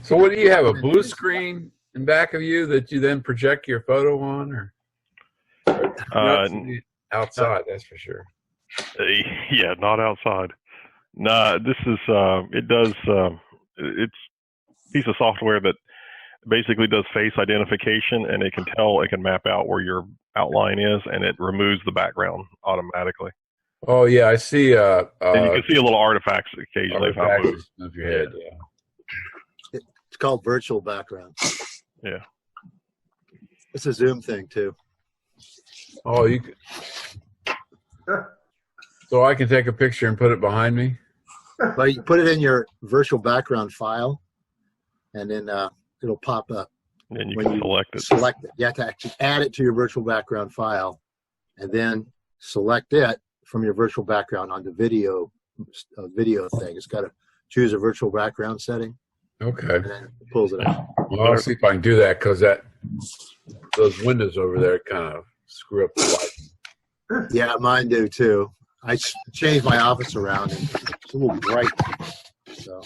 So what do you have, a blue screen in back of you that you then project your photo on, or outside, that's for sure. Yeah, not outside. Nah, this is, it's a piece of software that basically does face identification, and it can map out where your outline is, and it removes the background automatically. Oh yeah, I see. And you can see a little artifacts occasionally if I move. Of your head, yeah. It's called virtual background. Yeah. It's a Zoom thing too. Oh, you could. So I can take a picture and put it behind me? Well, you put it in your virtual background file, and then it'll pop up. And you can select it. Select it. You have to actually add it to your virtual background file, and then select it from your virtual background on the video thing. It's got to choose a virtual background setting. Okay. And then it pulls it out. Well, I'll see if I can do that, because those windows over there kind of screw up the light. Yeah, mine do too. I changed my office around, and it's a little bright. So.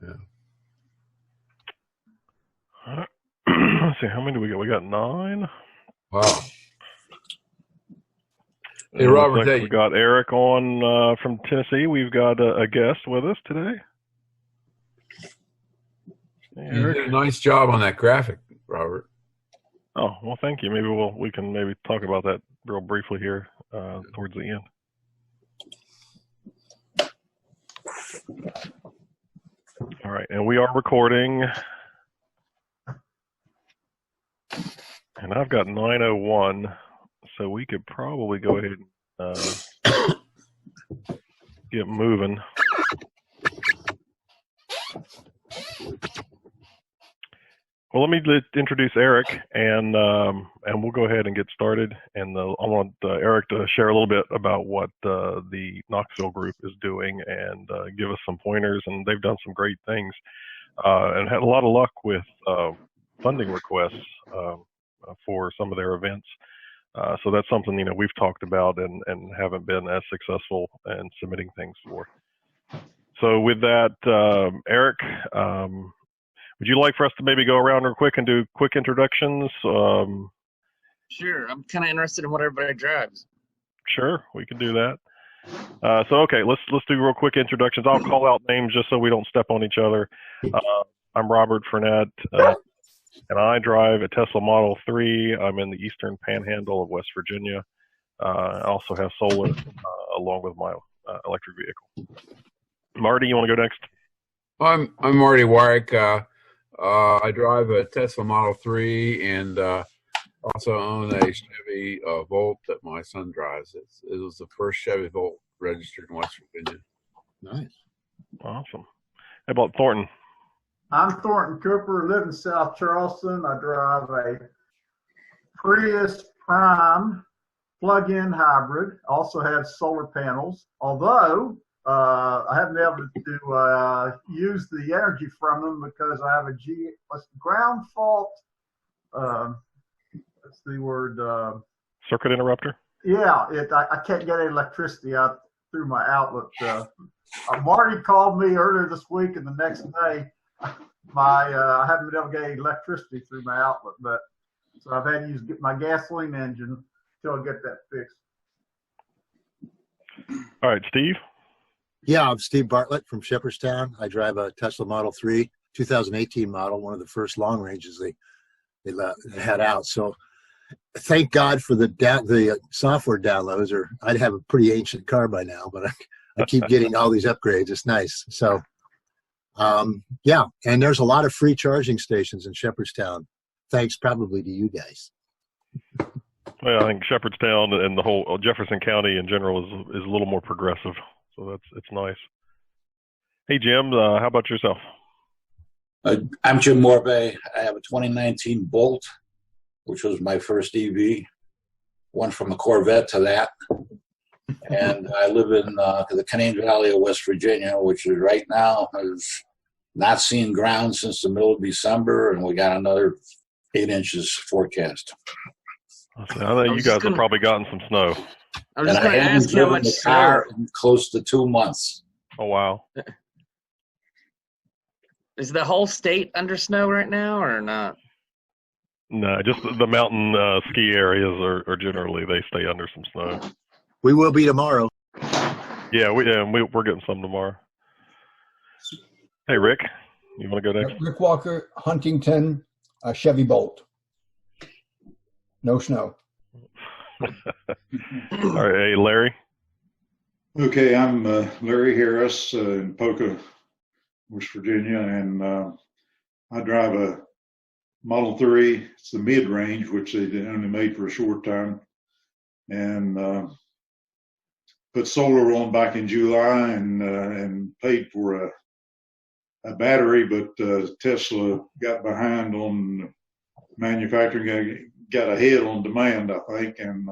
Yeah. Let's see, how many do we got? We got 9. Wow. Hey, Robert, we got Eric on from Tennessee. We've got a guest with us today. Hey, you did a nice job on that graphic, Robert. Oh, well, thank you. Maybe we can talk about that real briefly here towards the end. All right, and we are recording. And I've got 9:01, so we could probably go ahead and get moving. Well, let me introduce Eric, and we'll go ahead and get started. And I want Eric to share a little bit about what the Knoxville group is doing, and give us some pointers. And they've done some great things, and had a lot of luck with funding requests for some of their events. So that's something we've talked about and haven't been as successful in submitting things for. So with that, Eric. Would you like for us to maybe go around real quick and do quick introductions? Sure. I'm kind of interested in what everybody drives. Sure, we can do that. Okay, let's do real quick introductions. I'll call out names just so we don't step on each other. I'm Robert Fournette, and I drive a Tesla Model 3. I'm in the Eastern Panhandle of West Virginia. I also have solar along with my electric vehicle. Marty, you want to go next? I'm Marty Warwick. I drive a Tesla Model 3 and also own a Chevy Volt that my son drives. It was the first Chevy Volt registered in West Virginia. Nice. Awesome. How about Thornton? I'm Thornton Cooper, live in South Charleston. I drive a Prius Prime plug-in hybrid. Also have solar panels, although I haven't been able to use the energy from them because I have a ground fault. What's the word? Circuit interrupter? Yeah, I can't get any electricity out through my outlet. Marty called me earlier this week, and the next day, I haven't been able to get any electricity through my outlet, so I've had to use my gasoline engine till I get that fixed. All right, Steve. Yeah, I'm Steve Bartlett from Shepherdstown. I drive a Tesla Model 3, 2018 model, one of the first long ranges they had out. So thank God for the software downloads, or I'd have a pretty ancient car by now, but I keep getting all these upgrades. It's nice. So, yeah, and there's a lot of free charging stations in Shepherdstown, thanks probably to you guys. Well, I think Shepherdstown and the whole Jefferson County in general is a little more progressive. So it's nice. Hey, Jim, how about yourself? I'm Jim Morbey. I have a 2019 Bolt, which was my first EV. Went from a Corvette to that. And I live in the Canaan Valley of West Virginia, which is right now has not seen ground since the middle of December, and we got another 8 inches forecast. I know you guys have probably gotten some snow. I was just going to ask how much snow. Close to 2 months. Oh, wow. Is the whole state under snow right now or not? No, just the mountain ski areas are generally, they stay under some snow. We will be tomorrow. Yeah, we're getting some tomorrow. Hey, Rick, you want to go next? Rick Walker, Huntington, Chevy Bolt. No snow. All right, hey, Larry. Okay, I'm Larry Harris in Poca, West Virginia, and I drive a Model 3. It's the mid-range, which they only made for a short time, and put solar on back in July and paid for a battery, but Tesla got behind on manufacturing, got ahead on demand, I think, and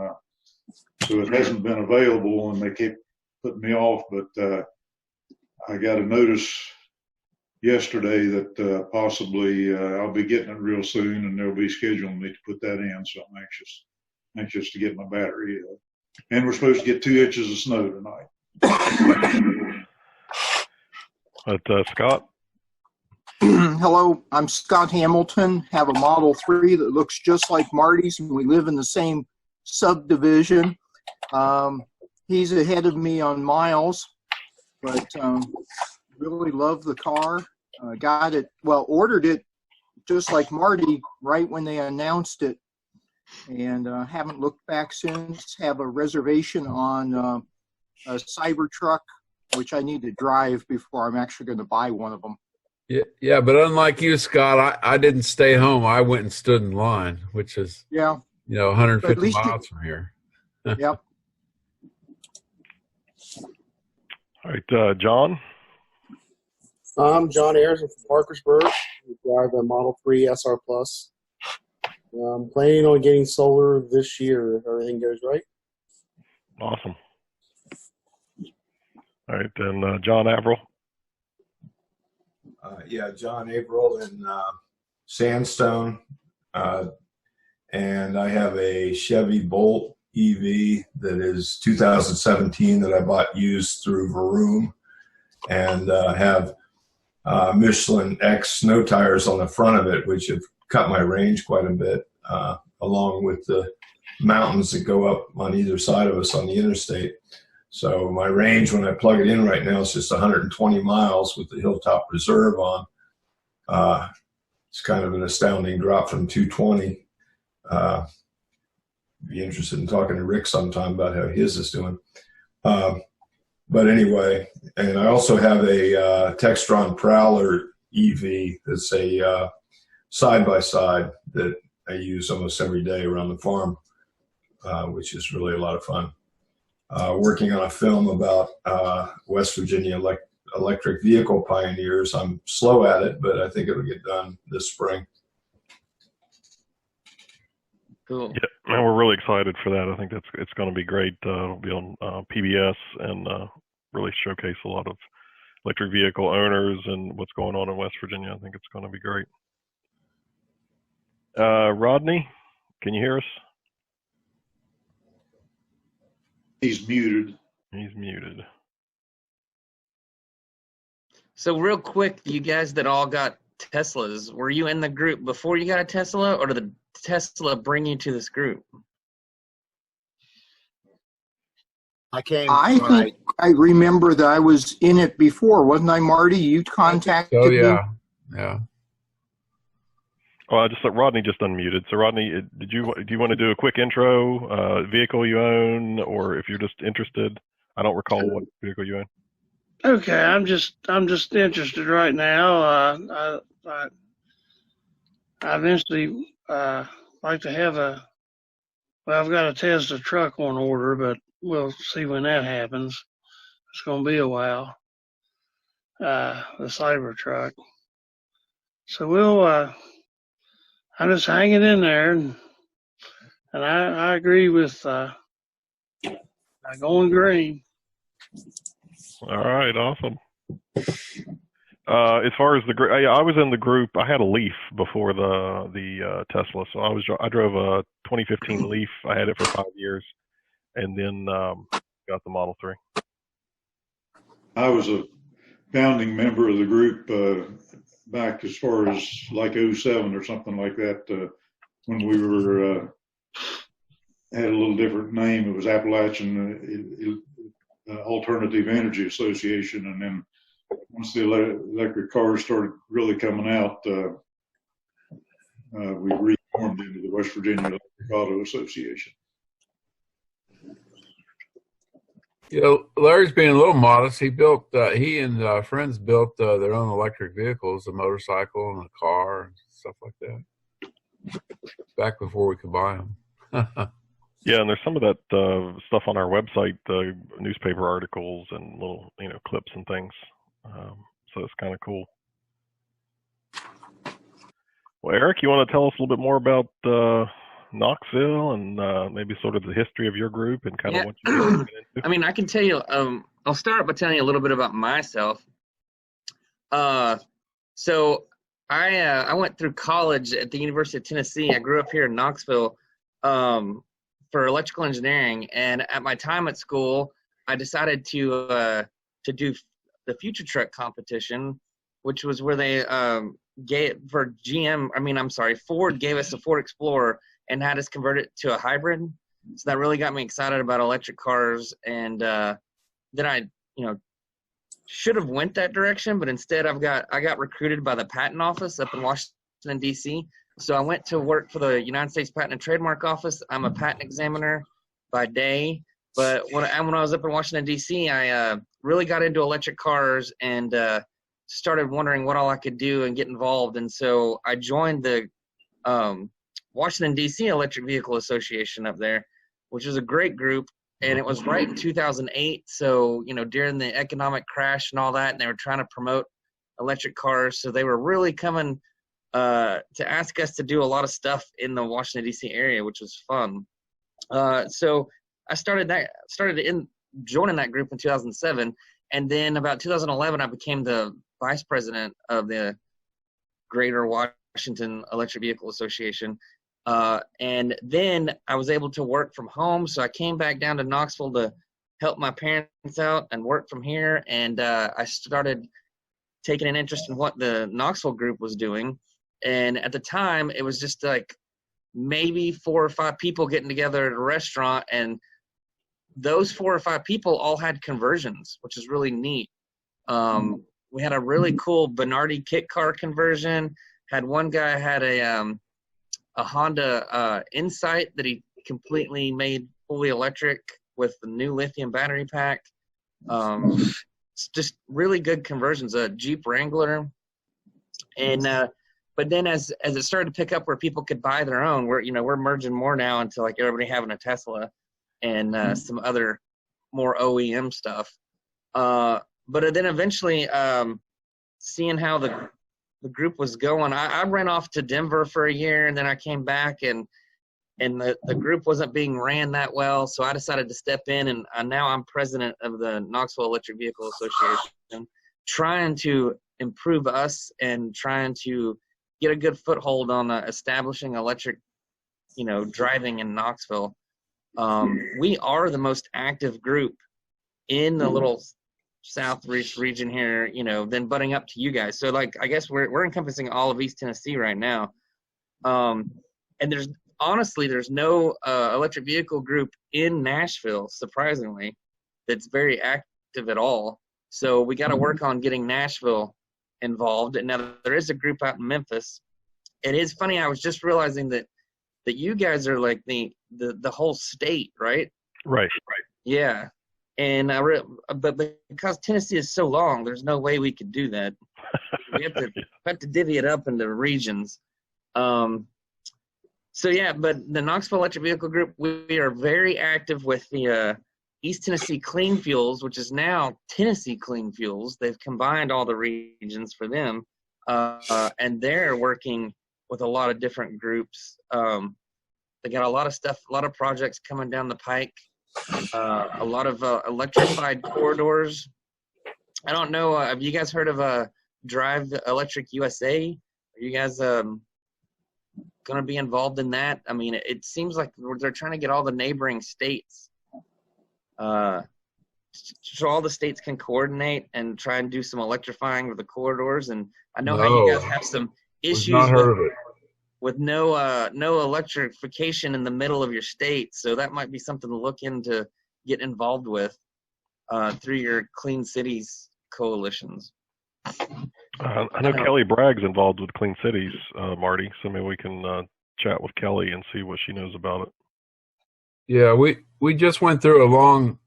so it hasn't been available, and they kept putting me off, but I got a notice yesterday that possibly I'll be getting it real soon, and they'll be scheduling me to put that in, so I'm anxious to get my battery. And we're supposed to get 2 inches of snow tonight. Scott? Hello, I'm Scott Hamilton, have a Model 3 that looks just like Marty's, and we live in the same subdivision. He's ahead of me on miles, but really love the car. Got it, well, ordered it just like Marty right when they announced it, and haven't looked back since. Have a reservation on a Cybertruck, which I need to drive before I'm actually going to buy one of them. Yeah, but unlike you, Scott, I didn't stay home. I went and stood in line, which is 150 miles from here. Yep. All right, John. I'm John Ayers from Parkersburg. We drive a Model 3 SR Plus. I'm planning on getting solar this year if everything goes right. Awesome. All right, then John Averill. John Averill in Sandstone. And I have a Chevy Bolt EV that is 2017 that I bought used through Vroom, and have Michelin X snow tires on the front of it, which have cut my range quite a bit, along with the mountains that go up on either side of us on the interstate. So my range when I plug it in right now is just 120 miles with the Hilltop Reserve on. It's kind of an astounding drop from 220. Be interested in talking to Rick sometime about how his is doing. But anyway, and I also have a Textron Prowler EV that's a side-by-side that I use almost every day around the farm, which is really a lot of fun. Working on a film about West Virginia electric vehicle pioneers. I'm slow at it, but I think it'll get done this spring. Cool. Yeah, and we're really excited for that. I think it's going to be great. It'll be on PBS and really showcase a lot of electric vehicle owners and what's going on in West Virginia. I think it's going to be great. Rodney, can you hear us? He's muted. He's muted. So real quick, you guys that all got Teslas, were you in the group before you got a Tesla, or did the Tesla bring you to this group? I think I remember that I was in it before, wasn't I, Marty? You contacted me. Yeah. Oh, Rodney just unmuted. So Rodney, do you want to do a quick intro, vehicle you own, or if you're just interested? I don't recall what vehicle you own. Okay, I'm just interested right now. I eventually like to have I've got a Tesla truck on order, but we'll see when that happens. It's going to be a while. The Cybertruck. So I'm just hanging in there, and I agree with going green. All right, awesome. As far as I was in the group. I had a Leaf before the Tesla, so I drove a 2015 Leaf. I had it for 5 years, and then got the Model 3. I was a founding member of the group back as far as like '07 or something like that, when we were had a little different name. It was Appalachian Alternative Energy Association, and then once the electric cars started really coming out, we reformed into the West Virginia Electric Auto Association. You know, Larry's being a little modest. He and friends built their own electric vehicles, a motorcycle and a car and stuff like that, back before we could buy them. Yeah, and there's some of that stuff on our website, newspaper articles and little, clips and things. So it's kind of cool. Well, Eric, you want to tell us a little bit more about Knoxville and maybe sort of the history of your group and kind of what you're getting into? I mean, I can tell you, I'll start by telling you a little bit about myself. So I went through college at the University of Tennessee. I grew up here in Knoxville for electrical engineering. And at my time at school, I decided to do the Future Truck competition, which was where they Ford gave us a Ford Explorer and had us convert it to a hybrid. So that really got me excited about electric cars. And then I, should have went that direction, but instead I got recruited by the patent office up in Washington, D.C. So I went to work for the United States Patent and Trademark Office. I'm a patent examiner by day. But when I was up in Washington, D.C., I really got into electric cars and started wondering what all I could do and get involved. And so I joined the Washington, D.C. Electric Vehicle Association up there, which is a great group. And it was right in 2008. So, during the economic crash and all that, and they were trying to promote electric cars. So they were really coming to ask us to do a lot of stuff in the Washington, D.C. area, which was fun. So I started joining that group in 2007. And then about 2011, I became the vice president of the Greater Washington Electric Vehicle Association. And then I was able to work from home. So I came back down to Knoxville to help my parents out and work from here. And I started taking an interest in what the Knoxville group was doing. And at the time, it was just like maybe 4 or 5 people getting together at a restaurant. And those 4 or 5 people all had conversions, which is really neat. We had a really cool Bernardi kit car conversion. Had one guy had a Honda Insight that he completely made fully electric with the new lithium battery pack. It's just really good conversions. A Jeep Wrangler, and but then as it started to pick up where people could buy their own, we're merging more now into like everybody having a Tesla and some other more OEM stuff. But then eventually, seeing how the group was going, I ran off to Denver for a year, and then I came back, and the group wasn't being ran that well, so I decided to step in, and now I'm president of the Knoxville Electric Vehicle Association, trying to improve us and trying to get a good foothold on establishing electric, driving in Knoxville. We are the most active group in the little southeast region here, then butting up to you guys. So like, I guess we're encompassing all of East Tennessee right now. And there's no electric vehicle group in Nashville, surprisingly, that's very active at all. So we got to work on getting Nashville involved. And now there is a group out in Memphis. It is funny. I was just realizing that you guys are like the whole state, right? Right. Yeah. And but because Tennessee is so long, there's no way we could do that. We have to divvy it up into regions. So yeah, but the Knoxville Electric Vehicle Group, we are very active with the East Tennessee Clean Fuels, which is now Tennessee Clean Fuels. They've combined all the regions for them, and they're working with a lot of different groups. They got a lot of stuff, a lot of projects coming down the pike. A lot of electrified corridors. I don't know. Have you guys heard of Drive Electric USA? Are you guys going to be involved in that? I mean, it seems like they're trying to get all the neighboring states, so all the states can coordinate and try and do some electrifying of the corridors. And I know how you No, guys have some we've issues not heard of it. with no electrification in the middle of your state, so that might be something to look into, get involved with through your Clean Cities coalitions. I know Kelly Bragg's involved with Clean Cities, Marty, so maybe we can chat with Kelly and see what she knows about it. Yeah, we just went through a long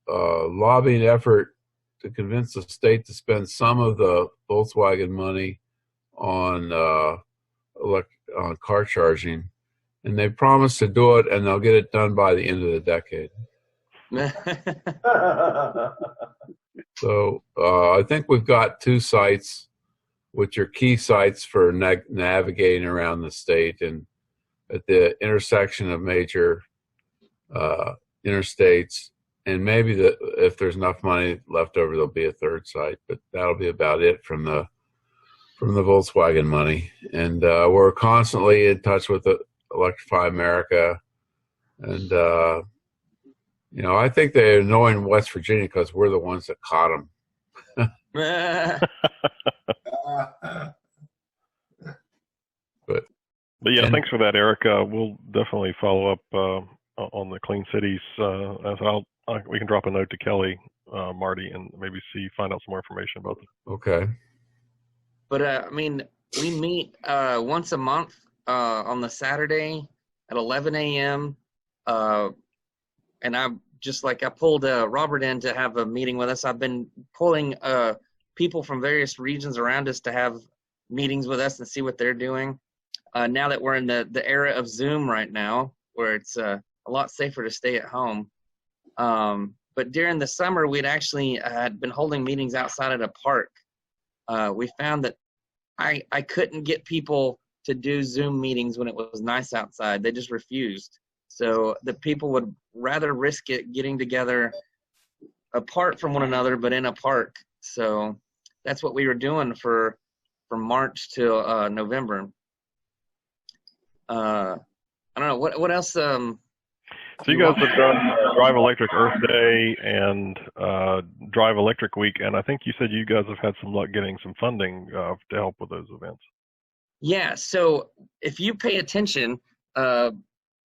lobbying effort to convince the state to spend some of the Volkswagen money on on car charging, and they promised to do it, and they'll get it done by the end of the decade. So I think we've got 2 sites, which are key sites for navigating around the state, and at the intersection of major interstates, and maybe if there's enough money left over, there'll be a 3rd site, but that'll be about it from the Volkswagen money. And we're constantly in touch with Electrify America, and I think they're annoying West Virginia because we're the ones that caught them. But yeah, thanks for that, Eric. We'll definitely follow up on the Clean Cities. We can drop a note to Kelly, Marty, and maybe find out some more information about them. Okay. But we meet once a month on the Saturday at 11 a.m. And I pulled Robert in to have a meeting with us. I've been pulling people from various regions around us to have meetings with us and see what they're doing. Now that we're in the era of Zoom right now, where it's a lot safer to stay at home. But during the summer, we'd actually had been holding meetings outside at a park. We found that I couldn't get people to do Zoom meetings when it was nice outside. They just refused. So the people would rather risk it getting together apart from one another, but in a park. So that's what we were doing from March till November. I don't know what else. So you guys have done Drive Electric Earth Day and Drive Electric Week, and I think you said you guys have had some luck getting some funding to help with those events. Yeah. So if you pay attention,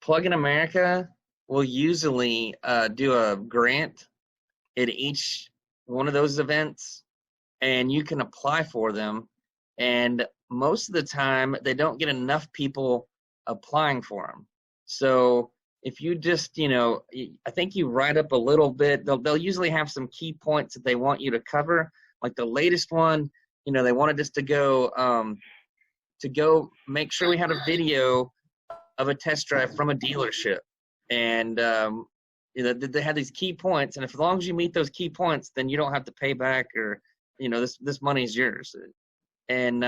Plug in America will usually do a grant at each one of those events, and you can apply for them. And most of the time, they don't get enough people applying for them. So if you just, I think you write up a little bit, they'll usually have some key points that they want you to cover. Like the latest one, they wanted us to go make sure we had a video of a test drive from a dealership. And, they had these key points. And as long as you meet those key points, then you don't have to pay back or, this money is yours. And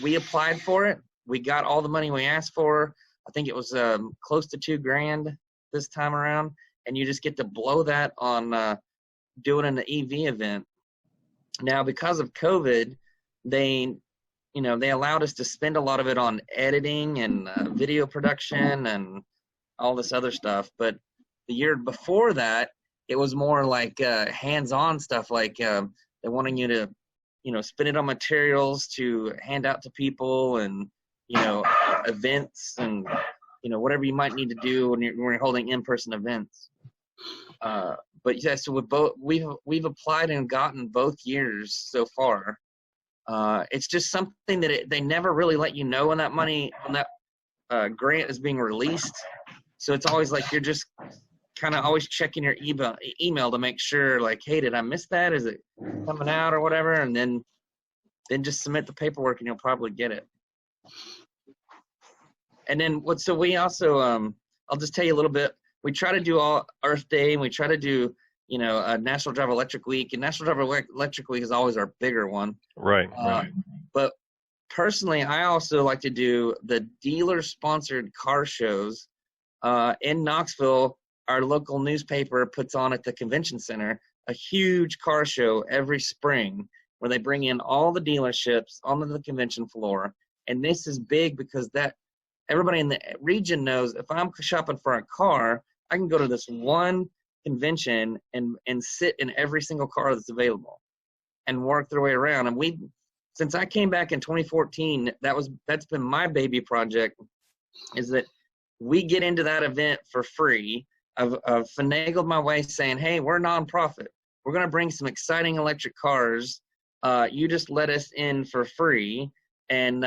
we applied for it. We got all the money we asked for. I think it was close to $2,000 this time around. And you just get to blow that on doing an EV event. Now, because of COVID, they allowed us to spend a lot of it on editing and video production and all this other stuff. But the year before that, it was more like hands-on stuff, like they wanting you to, spend it on materials to hand out to people and, events and, whatever you might need to do when you're holding in-person events. But yeah, so we've applied and gotten both years so far. It's just something that they never really let you know when that grant is being released. So it's always like you're just kind of always checking your email to make sure, like, hey, did I miss that? Is it coming out or whatever? And then just submit the paperwork and you'll probably get it. And then so we also, I'll just tell you a little bit. We try to do all Earth Day, and we try to do, National Drive Electric Week. And National Drive Electric Week is always our bigger one. Right. But personally, I also like to do the dealer-sponsored car shows. In Knoxville, our local newspaper puts on at the convention center a huge car show every spring where they bring in all the dealerships onto the convention floor. And this is big because everybody in the region knows if I'm shopping for a car, I can go to this one convention and sit in every single car that's available. and work their way around. And since I came back in 2014, that's been my baby project, is that we get into that event for free. I've finagled my way saying, hey, we're a nonprofit. We're going to bring some exciting electric cars. You just let us in for free. And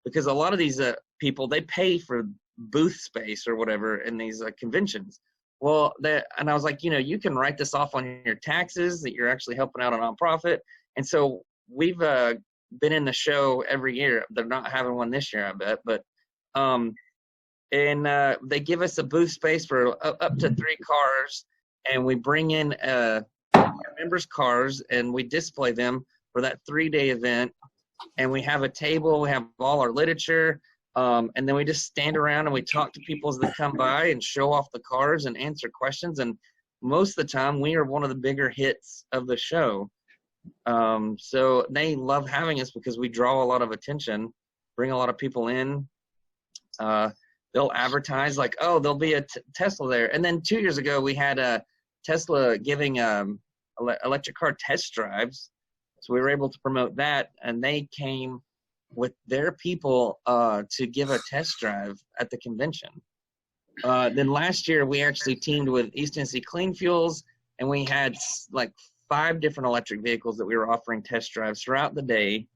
because a lot of these people, they pay for booth space or whatever in these conventions. Well, and I was like, you can write this off on your taxes that you're actually helping out a nonprofit. And so we've been in the show every year. They're not having one this year, I bet. But and they give us a booth space for up to 3 cars, and we bring in our members' cars and we display them for that 3-day event. And we have a table, we have all our literature, and then we just stand around and we talk to people as they come by and show off the cars and answer questions. And most of the time, we are one of the bigger hits of the show. So they love having us because we draw a lot of attention, bring a lot of people in. They'll advertise like, oh, there'll be a Tesla there. And then 2 years ago, we had a Tesla giving electric car test drives. So we were able to promote that, and they came with their people to give a test drive at the convention. Then last year, we actually teamed with East Tennessee Clean Fuels, and we had like 5 different electric vehicles that we were offering test drives throughout the day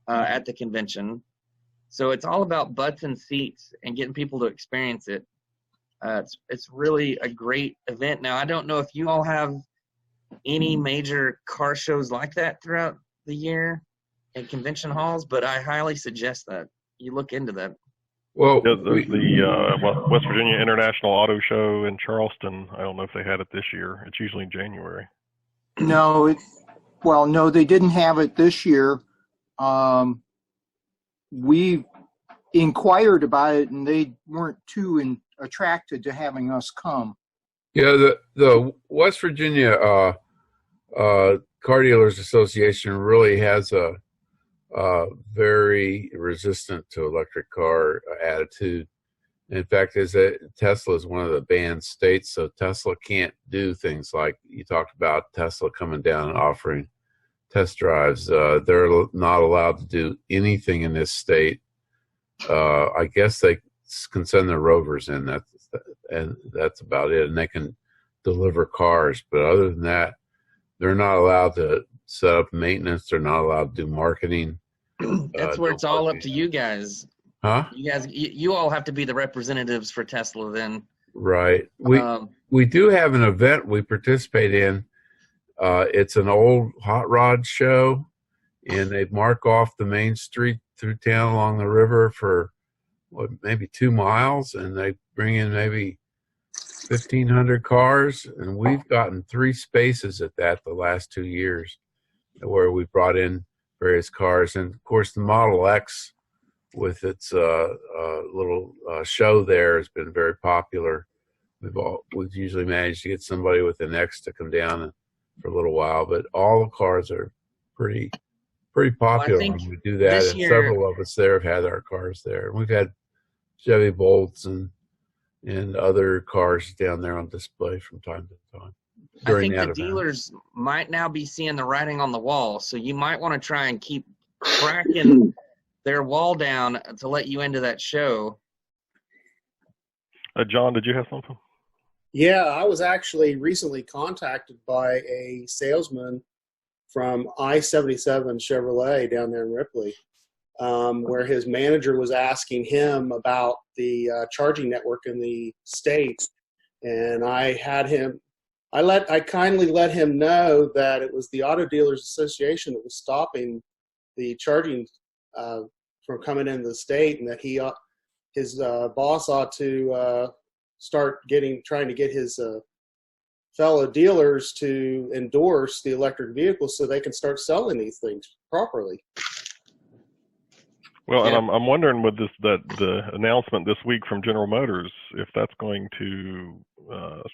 at the convention. So it's all about butts and seats and getting people to experience it. It's really a great event. Now, I don't know if you all have any major car shows like that throughout the year at convention halls, but I highly suggest that you look into that. Well, there's the West Virginia International Auto Show in Charleston. I don't know if they had it this year. It's usually in January. No, no, they didn't have it this year. We inquired about it, and they weren't too attracted to having us come. Yeah, the West Virginia Car Dealers Association really has a very resistant to electric car attitude. In fact, Tesla is one of the banned states, so Tesla can't do things like you talked about, Tesla coming down and offering test drives. They're not allowed to do anything in this state. I guess they can send their rovers in, and that's about it. And they can deliver cars, but other than that, they're not allowed to set up maintenance. They're not allowed to do marketing. That's where it's all up to you guys. Huh? You all have to be the representatives for Tesla then. Right. We do have an event we participate in. It's an old hot rod show, and they mark off the main street through town along the river for maybe 2 miles, and they bring in maybe 1,500 cars, and we've gotten 3 spaces at that the last 2 years, where we brought in various cars, and of course the Model X with its little show there has been very popular. We've usually managed to get somebody with an X to come down for a little while, but all the cars are pretty popular when we do that. And several of us there have had our cars there. We've had Chevy Bolts and other cars down there on display from time to time. I think the dealers might now be seeing the writing on the wall, so you might want to try and keep cracking their wall down to let you into that show. John, did you have something? Yeah, I was actually recently contacted by a salesman from I-77 Chevrolet down there in Ripley, where his manager was asking him about the charging network in the state, and I kindly let him know that it was the Auto Dealers Association that was stopping the charging from coming into the state, and that his boss ought to start trying to get his fellow dealers to endorse the electric vehicles so they can start selling these things properly. Well, and I'm wondering with the announcement this week from General Motors, if that's going to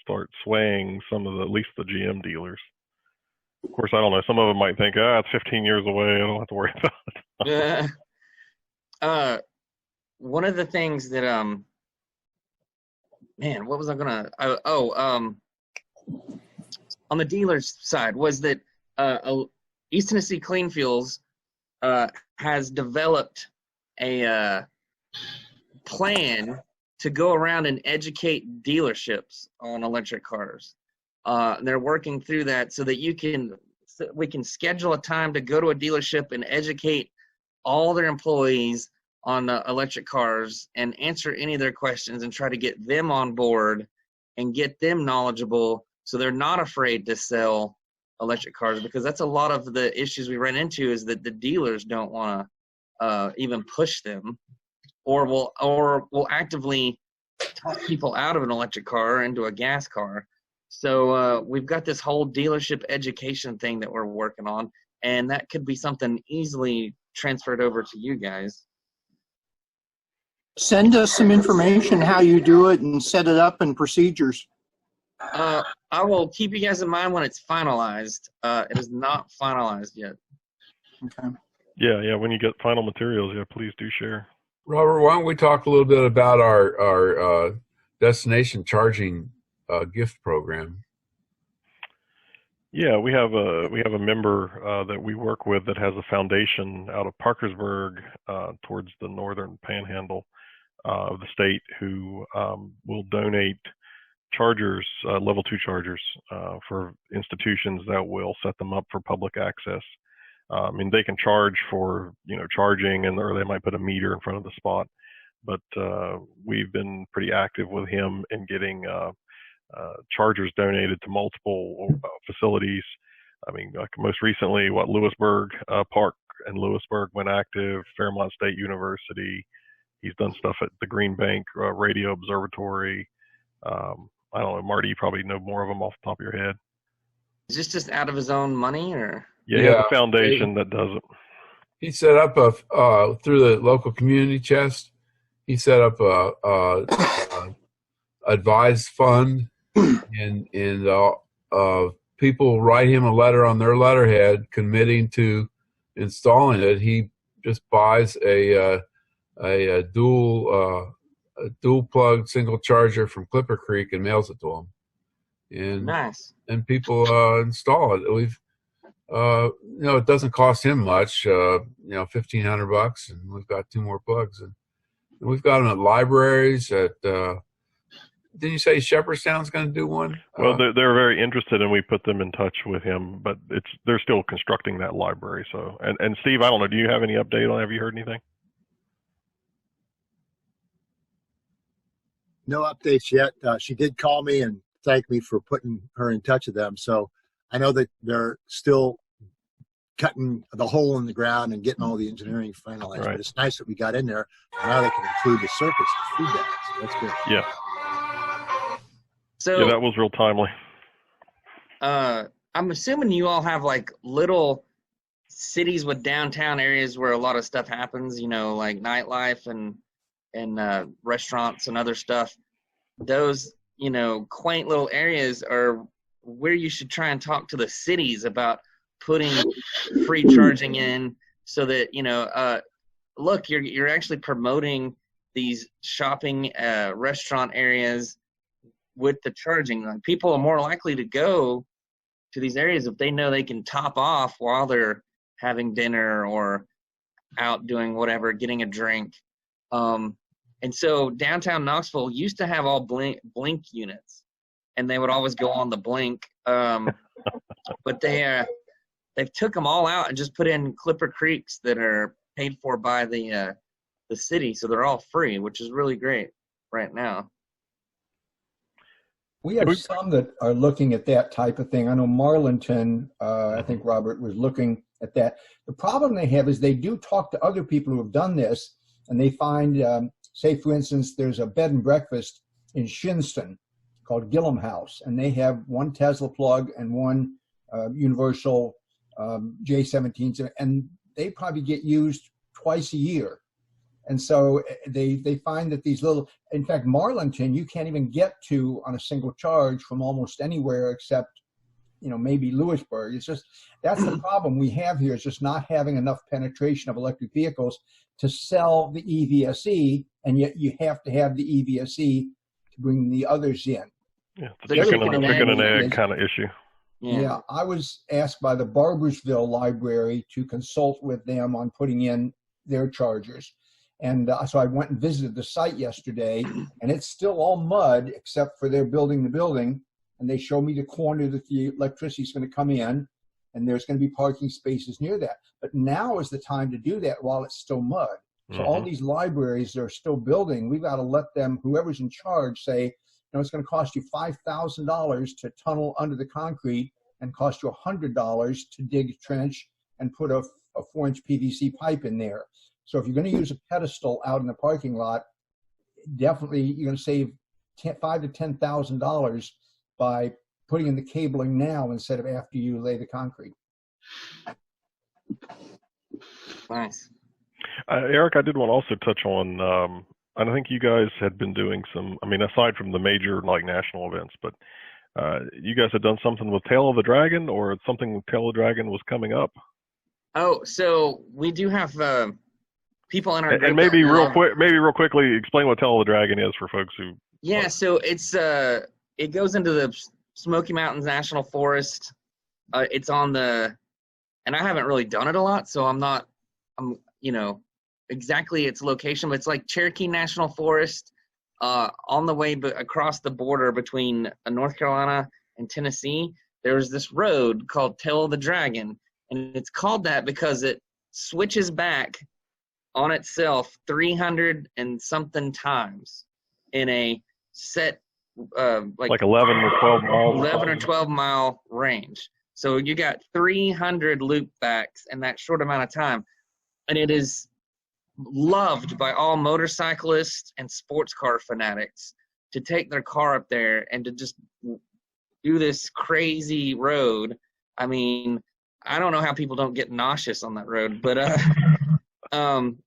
start swaying some of at least the GM dealers. Of course, I don't know. Some of them might think, it's 15 years away. I don't have to worry about it. One of the things that what was I gonna? On the dealer's side was that East Tennessee Clean Fuels has developed a plan to go around and educate dealerships on electric cars. They're working through that so that we can schedule a time to go to a dealership and educate all their employees on electric cars and answer any of their questions and try to get them on board and get them knowledgeable so they're not afraid to sell electric cars, because that's a lot of the issues we run into, is that the dealers don't want to even push them, or will actively talk people out of an electric car into a gas car. So we've got this whole dealership education thing that we're working on, and that could be something easily transferred over to you guys. Send us some information how you do it and set it up and procedures. I will keep you guys in mind when it's finalized. It is not finalized yet. Okay. Yeah. When you get final materials, please do share. Robert, why don't we talk a little bit about our destination charging gift program? Yeah, we have a member that we work with that has a foundation out of Parkersburg towards the northern panhandle of the state, who will donate chargers, level 2 chargers, for institutions that will set them up for public access. And they can charge for charging, or they might put a meter in front of the spot. But we've been pretty active with him in getting chargers donated to multiple facilities. I mean, like most recently, Lewisburg Park and Lewisburg went active, Fairmont State University. He's done stuff at the Green Bank Radio Observatory. I don't know, Marty, you probably know more of them off the top of your head. Is this just out of his own money, or? Yeah, he has a foundation that does it. He set up through the local community chest. He set up a advised fund, and people write him a letter on their letterhead committing to installing it. He just buys a dual plug single charger from Clipper Creek and mails it to them. And nice. And people install it. We've it doesn't cost him much, $1,500, and we've got 2 more plugs, and we've got them at libraries. Didn't you say Shepherdstown's going to do one? Well, they're very interested, and we put them in touch with him, but they're still constructing that library. So, and Steve, I don't know, do you have any update on? Have you heard anything? No updates yet. She did call me and thank me for putting her in touch with them. So I know that they're still cutting the hole in the ground and getting all the engineering finalized. Right. But it's nice that we got in there. Now they can include the circuits to feed that. So that's good. Yeah. So yeah, that was real timely. I'm assuming you all have like little cities with downtown areas where a lot of stuff happens, like nightlife and restaurants and other stuff. Those, quaint little areas are where you should try and talk to the cities about putting free charging in, so that, look, you're actually promoting these shopping restaurant areas with the charging. Like, people are more likely to go to these areas if they know they can top off while they're having dinner or out doing whatever, getting a drink. And so downtown Knoxville used to have all blink units, and they would always go on the blink. But they've took them all out and just put in Clipper Creeks that are paid for by the city, so they're all free, which is really great right now. We have some that are looking at that type of thing. I know Marlinton, I think Robert was looking at that. The problem they have is they do talk to other people who have done this, and they find, say, for instance, there's a bed and breakfast in Shinston called Gillum House, and they have one Tesla plug and one universal J17s, and they probably get used twice a year. And so they find that these little, in fact, Marlinton, you can't even get to on a single charge from almost anywhere except, maybe Lewisburg. It's just, that's the problem we have here, is just not having enough penetration of electric vehicles to sell the EVSE, and yet you have to have the EVSE to bring the others in. Yeah, it's a chicken and egg kind of issue. Yeah, I was asked by the Barbersville Library to consult with them on putting in their chargers. And so I went and visited the site yesterday, and it's still all mud except for they're building the building. And they showed me the corner that the electricity is going to come in, and there's going to be parking spaces near that. But now is the time to do that while it's still mud. So all these libraries that are still building, we've got to let them, whoever's in charge, say, you know, it's going to cost you $5,000 to tunnel under the concrete and cost you $100 to dig a trench and put a 4-inch PVC pipe in there. So if you're going to use a pedestal out in the parking lot, definitely you're going to save $5,000 to $10,000 by putting in the cabling now instead of after you lay the concrete. Nice. Eric, I did want to also touch on, I think you guys had been doing some, I mean, aside from the major like national events, but you guys had done something with Tail of the Dragon, or something with Tail of the Dragon was coming up. Oh, so we do have people in our group. And maybe real quickly explain what Tail of the Dragon is for folks who. Yeah, so it's it goes into the Smoky Mountains National Forest. It's on the, and I haven't really done it a lot, so I'm you know exactly its location, but it's like Cherokee National Forest, on the way across the border between North Carolina and Tennessee. There's this road called Tail of the Dragon, and it's called that because it switches back on itself 300 and something times in a set like 11 or 12 miles. 11 or 12 mile range. So you got 300 loop backs in that short amount of time, and it is loved by all motorcyclists and sports car fanatics to take their car up there and to just do this crazy road. I mean, I don't know how people don't get nauseous on that road, but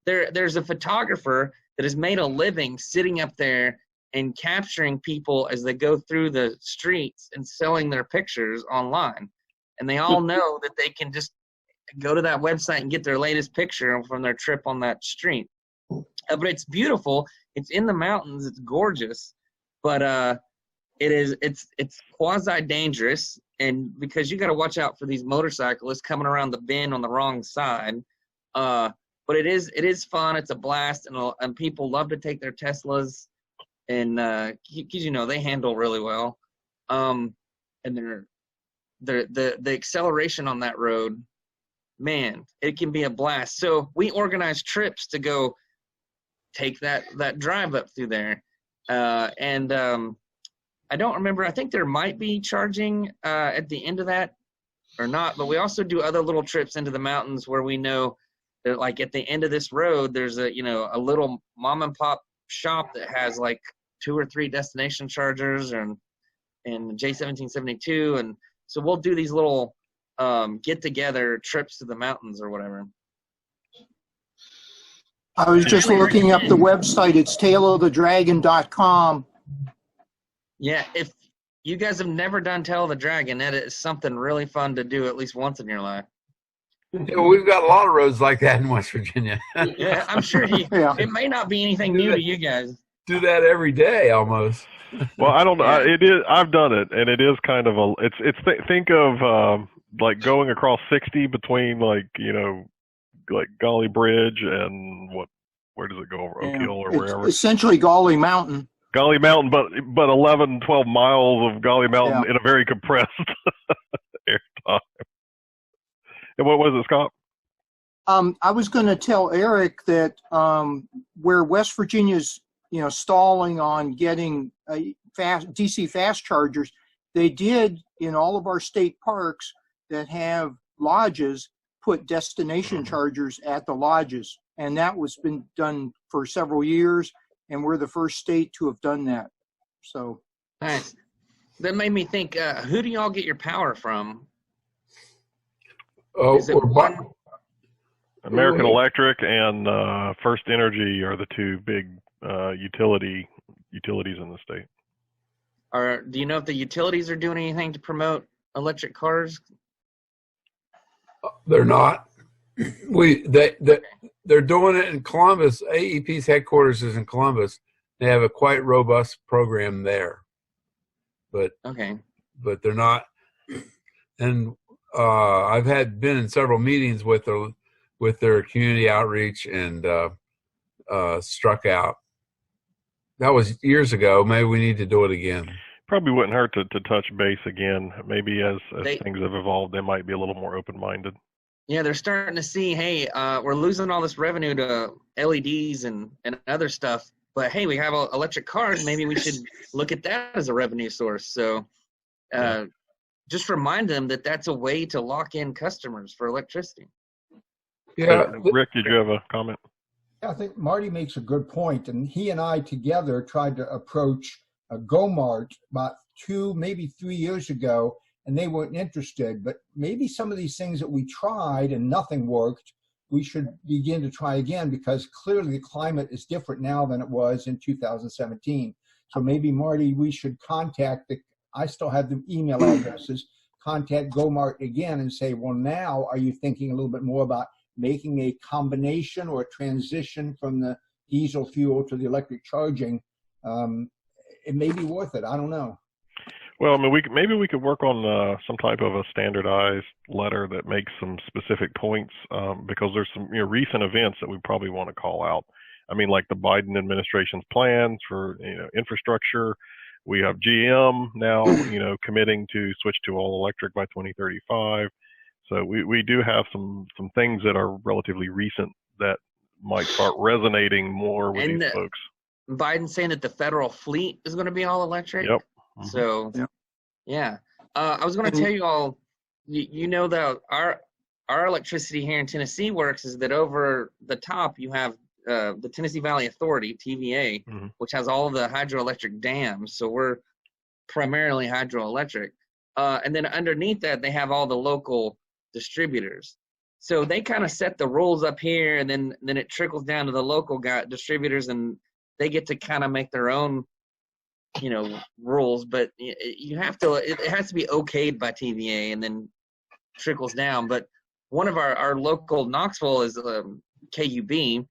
there's a photographer that has made a living sitting up there and capturing people as they go through the streets and selling their pictures online. And they all know that they can just go to that website and get their latest picture from their trip on that street. But it's beautiful. It's in the mountains. It's gorgeous. But it's quasi dangerous, and because you got to watch out for these motorcyclists coming around the bend on the wrong side. But it is fun. It's a blast, and people love to take their Teslas, and because you know they handle really well, and the acceleration on that road, man, it can be a blast. So we organize trips to go take that drive up through there, and I don't remember. I think there might be charging at the end of that or not, but we also do other little trips into the mountains where we know that, like, at the end of this road, there's a little mom and pop shop that has like 2 or 3 destination chargers and J1772, and so we'll do these little get together trips to the mountains or whatever. I was just looking up the website. It's tailofthedragon.com. Yeah, if you guys have never done Tail of the Dragon, that is something really fun to do at least once in your life. Yeah, well, we've got a lot of roads like that in West Virginia. Yeah, I'm sure it may not be anything new to you guys. Do that every day almost. Well, I don't know. It is. I've done it, and it is kind of a. Think of like going across 60 between like Golly Bridge and where does it go over Oak Hill or wherever? Essentially Golly Mountain. Golly Mountain, but 11, 12 miles of Golly Mountain in a very compressed air time. And what was it, Scott? I was going to tell Eric that where West Virginia's stalling on getting DC fast chargers, they did in all of our state parks that have lodges put destination chargers at the lodges, and that was been done for several years, and we're the first state to have done that. So nice. That made me think, who do y'all get your power from? Oh, is it one? American Electric and First Energy are the 2 big utilities in the state. Do you know if the utilities are doing anything to promote electric cars? They're not. They're doing it in Columbus. AEP's headquarters is in Columbus. They have a quite robust program there, but they're not. And I've been in several meetings with their community outreach and struck out. That was years ago. Maybe we need to do it again. Probably wouldn't hurt to touch base again. Maybe as They- things have evolved, they might be a little more open-minded. Yeah, they're starting to see, hey, we're losing all this revenue to LEDs and other stuff, but hey, we have electric cars. Maybe we should look at that as a revenue source. So just remind them that that's a way to lock in customers for electricity. Yeah, Rick, did you have a comment? Yeah, I think Marty makes a good point, and he and I together tried to approach GoMart about 2, maybe 3 years ago, and they weren't interested. But maybe some of these things that we tried and nothing worked, we should begin to try again, because clearly the climate is different now than it was in 2017. So maybe, Marty, we should contact I still have the email addresses, contact GoMart again and say, well, now are you thinking a little bit more about making a combination or a transition from the diesel fuel to the electric charging? It may be worth it. I don't know. Well, I mean, maybe we could work on some type of a standardized letter that makes some specific points, because there's some recent events that we probably want to call out. I mean, like the Biden administration's plans for infrastructure. We have GM now, committing to switch to all electric by 2035. So we do have some things that are relatively recent that might start resonating more with these folks. Biden saying that the federal fleet is going to be all electric. Yep. Mm-hmm. So, yeah. I was going to tell you all, that our electricity here in Tennessee works is that over the top you have the Tennessee Valley Authority, TVA, mm-hmm. which has all of the hydroelectric dams. So we're primarily hydroelectric. And then underneath that, they have all the local distributors. So they kind of set the rules up here, and then it trickles down to the local distributors, and they get to kind of make their own, rules. But you have to, it has to be okayed by TVA and then trickles down. But one of our local Knoxville is KUB.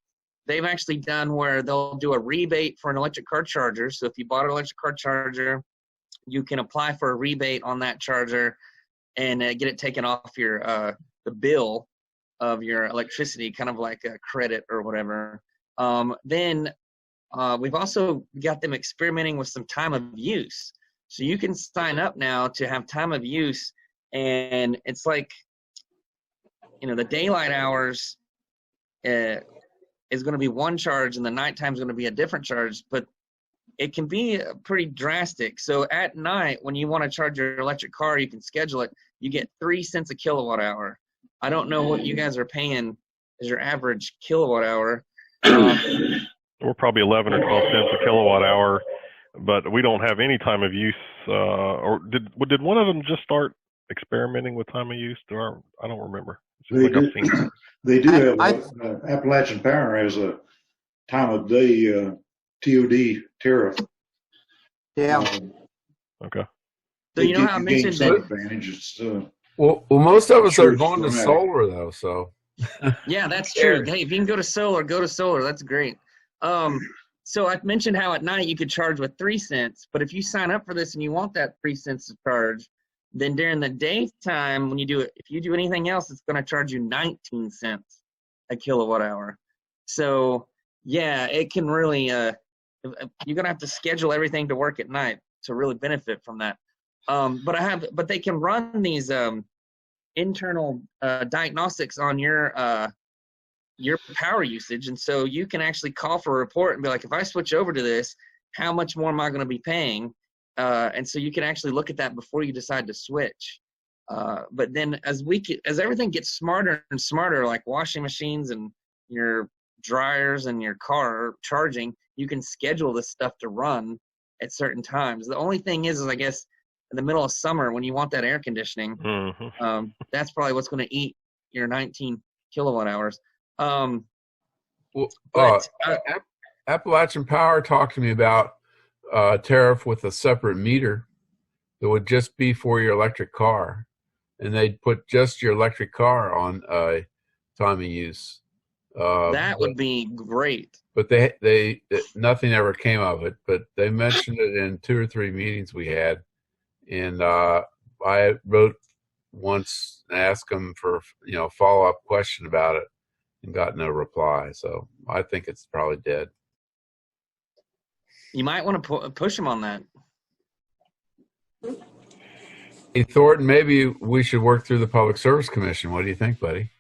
They've actually done where they'll do a rebate for an electric car charger. So if you bought an electric car charger, you can apply for a rebate on that charger and get it taken off your the bill of your electricity, kind of like a credit or whatever. Then we've also got them experimenting with some time of use. So you can sign up now to have time of use, and it's like, the daylight hours is going to be one charge and the nighttime is going to be a different charge, but it can be pretty drastic. So at night, when you want to charge your electric car, you can schedule it. You get 3 cents a kilowatt hour. I don't know what you guys are paying as your average kilowatt hour. We're probably 11 or 12 cents a kilowatt hour, but we don't have any time of use. Or did one of them just start experimenting with time of use? I don't remember. They do have Appalachian Power has a time of day TOD tariff. Yeah. Okay. So you know how I mentioned that. Advantage. Well, most of us are going to solar though, so. Yeah, that's true. Hey, if you can go to solar, go to solar. That's great. So I've mentioned how at night you could charge with 3 cents, but if you sign up for this and you want that 3 cents to charge, then during the daytime, when you do it, if you do anything else, it's going to charge you 19 cents a kilowatt hour. So yeah, it can really, you're going to have to schedule everything to work at night to really benefit from that. But they can run these internal diagnostics on your power usage, and so you can actually call for a report and be like, if I switch over to this, how much more am I going to be paying? And so you can actually look at that before you decide to switch. But then as everything gets smarter and smarter, like washing machines and your dryers and your car charging, you can schedule this stuff to run at certain times. The only thing is I guess in the middle of summer when you want that air conditioning, that's probably what's going to eat your 19 kilowatt hours. Appalachian Power talked to me about a tariff with a separate meter that would just be for your electric car, and they'd put just your electric car on time of use. That would be great. But they nothing ever came of it. But they mentioned it in 2 or 3 meetings we had, and I wrote once and asked them for follow-up question about it and got no reply. So I think it's probably dead. You might want to push him on that. Hey, Thornton, maybe we should work through the Public Service Commission. What do you think, buddy?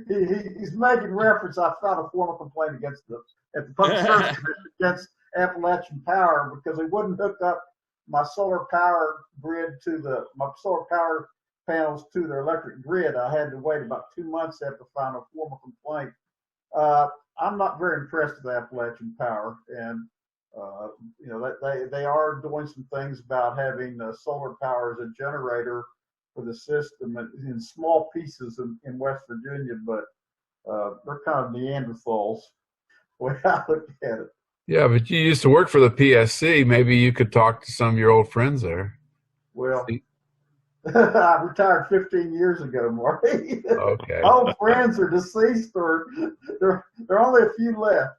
He's making reference. I filed a formal complaint at the Public Service Commission against Appalachian Power because they wouldn't hook up my solar power grid my solar power panels to their electric grid. I had to wait about 2 months after filing a formal complaint. I'm not very impressed with Appalachian Power, and they are doing some things about having solar power as a generator for the system in small pieces in West Virginia, but they're kind of Neanderthals, the way I look at it. Yeah, but you used to work for the PSC. Maybe you could talk to some of your old friends there. Well, I retired 15 years ago, Marty. Okay. Old friends are deceased, or there are only a few left.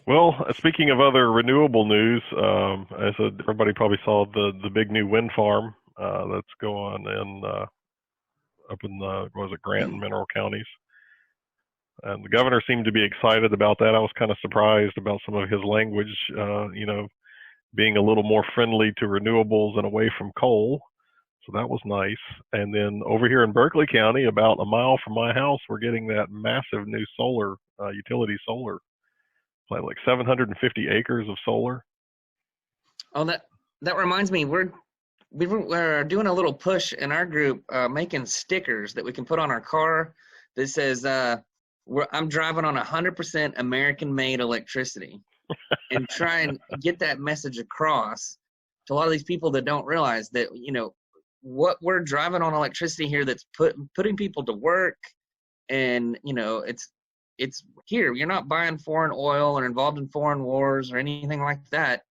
Well, speaking of other renewable news, as everybody probably saw the big new wind farm that's going in up in Grant and Mineral counties. And the governor seemed to be excited about that. I was kind of surprised about some of his language, being a little more friendly to renewables and away from coal. So that was nice. And then over here in Berkeley County, about a mile from my house, we're getting that massive new solar, utility solar, like 750 acres of solar. Oh, that reminds me, we're doing a little push in our group, making stickers that we can put on our car that says, I'm driving on 100% American-made electricity, and try and get that message across to a lot of these people that don't realize that, what we're driving on electricity here that's putting people to work, and, it's here. You're not buying foreign oil or involved in foreign wars or anything like that,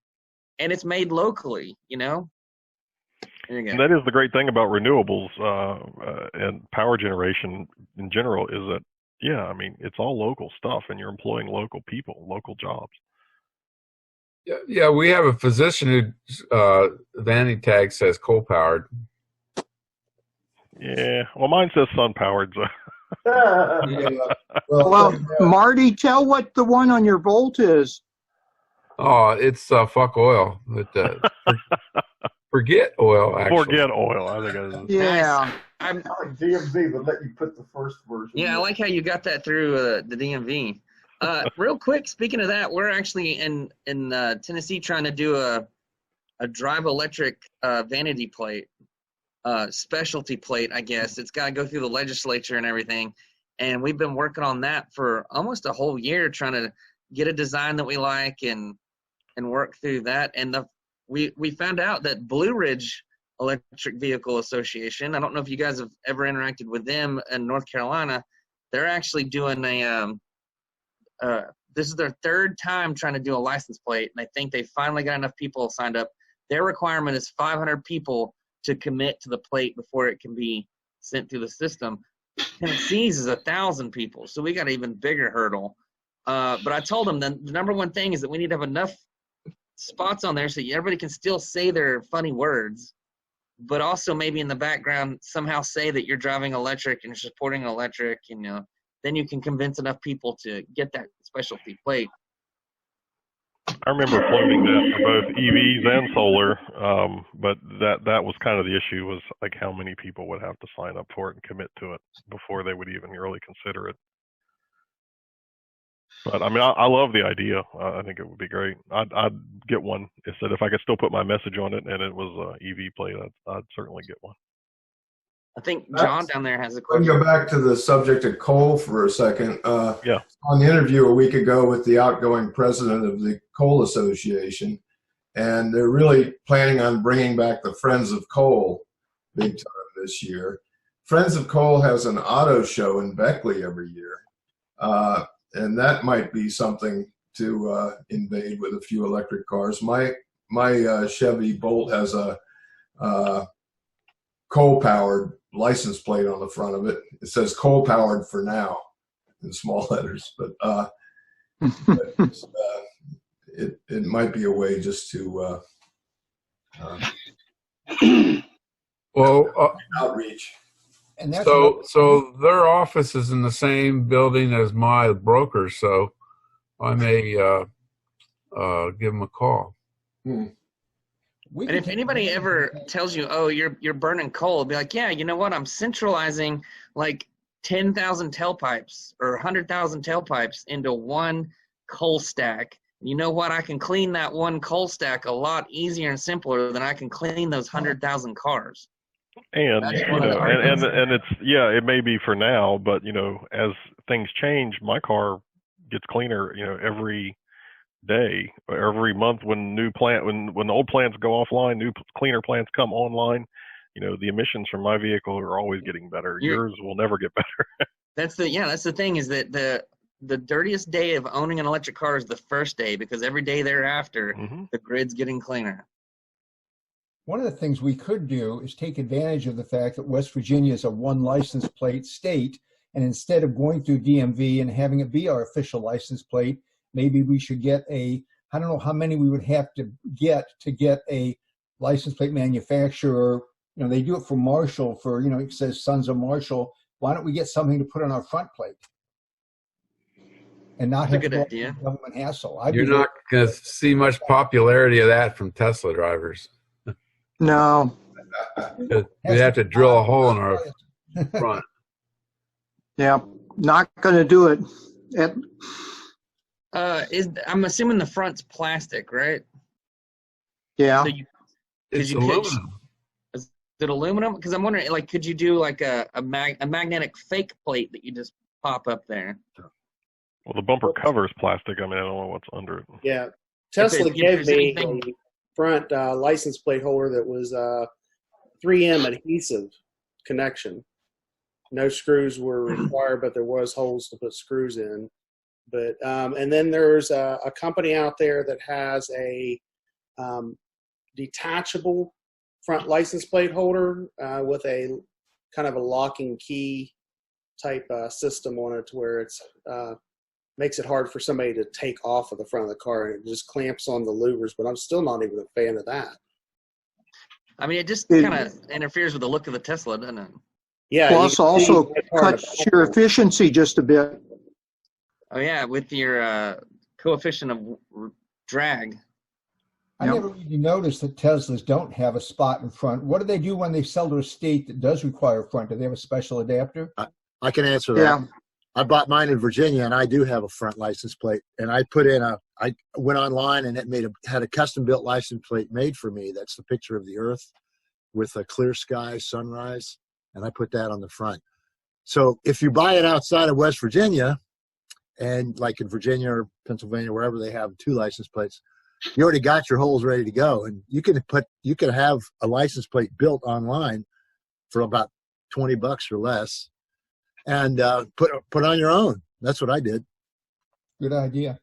and it's made locally, There you go. And that is the great thing about renewables and power generation in general is that, it's all local stuff, and you're employing local people, local jobs. Yeah, we have a physician who vanity tag says coal powered. Yeah, well, mine says sun powered. So. Well, Marty, tell what the one on your Volt is. Oh, it's fuck oil. Forget oil, actually. Forget oil, I think it is. Yeah. I like DMV, but let you put the first version. Yeah, I like how you got that through the DMV. Real quick, speaking of that, we're actually in Tennessee trying to do a drive electric vanity plate, specialty plate, I guess. It's got to go through the legislature and everything. And we've been working on that for almost a whole year, trying to get a design that we like and work through that. And we found out that Blue Ridge Electric Vehicle Association, I don't know if you guys have ever interacted with them in North Carolina, they're actually doing this is their third time trying to do a license plate, and I think they finally got enough people signed up. Their requirement is 500 people to commit to the plate before it can be sent through the system. Tennessee's is 1,000 people, so we got an even bigger hurdle. But I told them the number one thing is that we need to have enough spots on there so everybody can still say their funny words, but also maybe in the background somehow say that you're driving electric and you're supporting electric, then you can convince enough people to get that specialty plate. I remember floating that for both EVs and solar, but that was kind of the issue, was like how many people would have to sign up for it and commit to it before they would even really consider it. But I love the idea. I think it would be great. I'd get one. It said if I could still put my message on it and it was a EV plate, I'd certainly get one. I think John down there has a Let question. me go back to the subject of coal for a second. Yeah. On the interview a week ago with the outgoing president of the Coal Association, and they're really planning on bringing back the Friends of Coal big time this year. Friends of Coal has an auto show in Beckley every year, and that might be something to invade with a few electric cars. My Chevy Bolt has a coal-powered license plate on the front of it. It says coal powered for now in small letters, but it might be a way just to Well, outreach. And that's so their office is in the same building as my broker, so I may give them a call. And if anybody ever tells you, "Oh, you're burning coal," be like, "Yeah, you know what? I'm centralizing like 10,000 tailpipes or 100,000 tailpipes into one coal stack. You know what? I can clean that one coal stack a lot easier and simpler than I can clean those 100,000 cars." And That's you one of know, the arguments. and it's it may be for now, but as things change, my car gets cleaner, every day, every month when when old plants go offline, new cleaner plants come online. The emissions from my vehicle are always getting better. Yours will never get better. That's the thing is that the dirtiest day of owning an electric car is the first day, because every day thereafter the grid's getting cleaner. One of the things we could do is take advantage of the fact that West Virginia is a one license plate state, and instead of going through DMV and having it be our official license plate, maybe we should get I don't know how many we would have to get a license plate manufacturer. They do it for Marshall, it says Sons of Marshall. Why don't we get something to put on our front plate and not have to go through government hassle? You're not going to see much popularity of that from Tesla drivers. No. We'd have to drill a hole in our front. Yeah, not going to do it. I'm assuming the front's plastic, right? Yeah. So it's aluminum. Is it aluminum? Because I'm wondering, could you do like a magnetic fake plate that you just pop up there? Well, the bumper cover is plastic. I don't know what's under it. Yeah, Tesla gave me a front license plate holder that was 3M adhesive connection. No screws were required, but there was holes to put screws in. But and then there's a company out there that has a detachable front license plate holder with a kind of a locking key type system on it, to where it's makes it hard for somebody to take off of the front of the car, and it just clamps on the louvers. But I'm still not even a fan of that. I mean, it just kind of interferes with the look of the Tesla, doesn't it? Yeah. Plus, also cuts your efficiency just a bit. Oh yeah, with your coefficient of drag. I never really noticed that Teslas don't have a spot in front. What do they do when they sell to a state that does require a front? Do they have a special adapter? I can answer that. Yeah. I bought mine in Virginia, and I do have a front license plate. And I put in I went online, and it had a custom built license plate made for me. That's the picture of the Earth with a clear sky, sunrise, and I put that on the front. So if you buy it outside of West Virginia, and like in Virginia or Pennsylvania, wherever they have 2 license plates, you already got your holes ready to go, and you can have a license plate built online for about $20 or less. And put on your own. That's what I did. Good idea.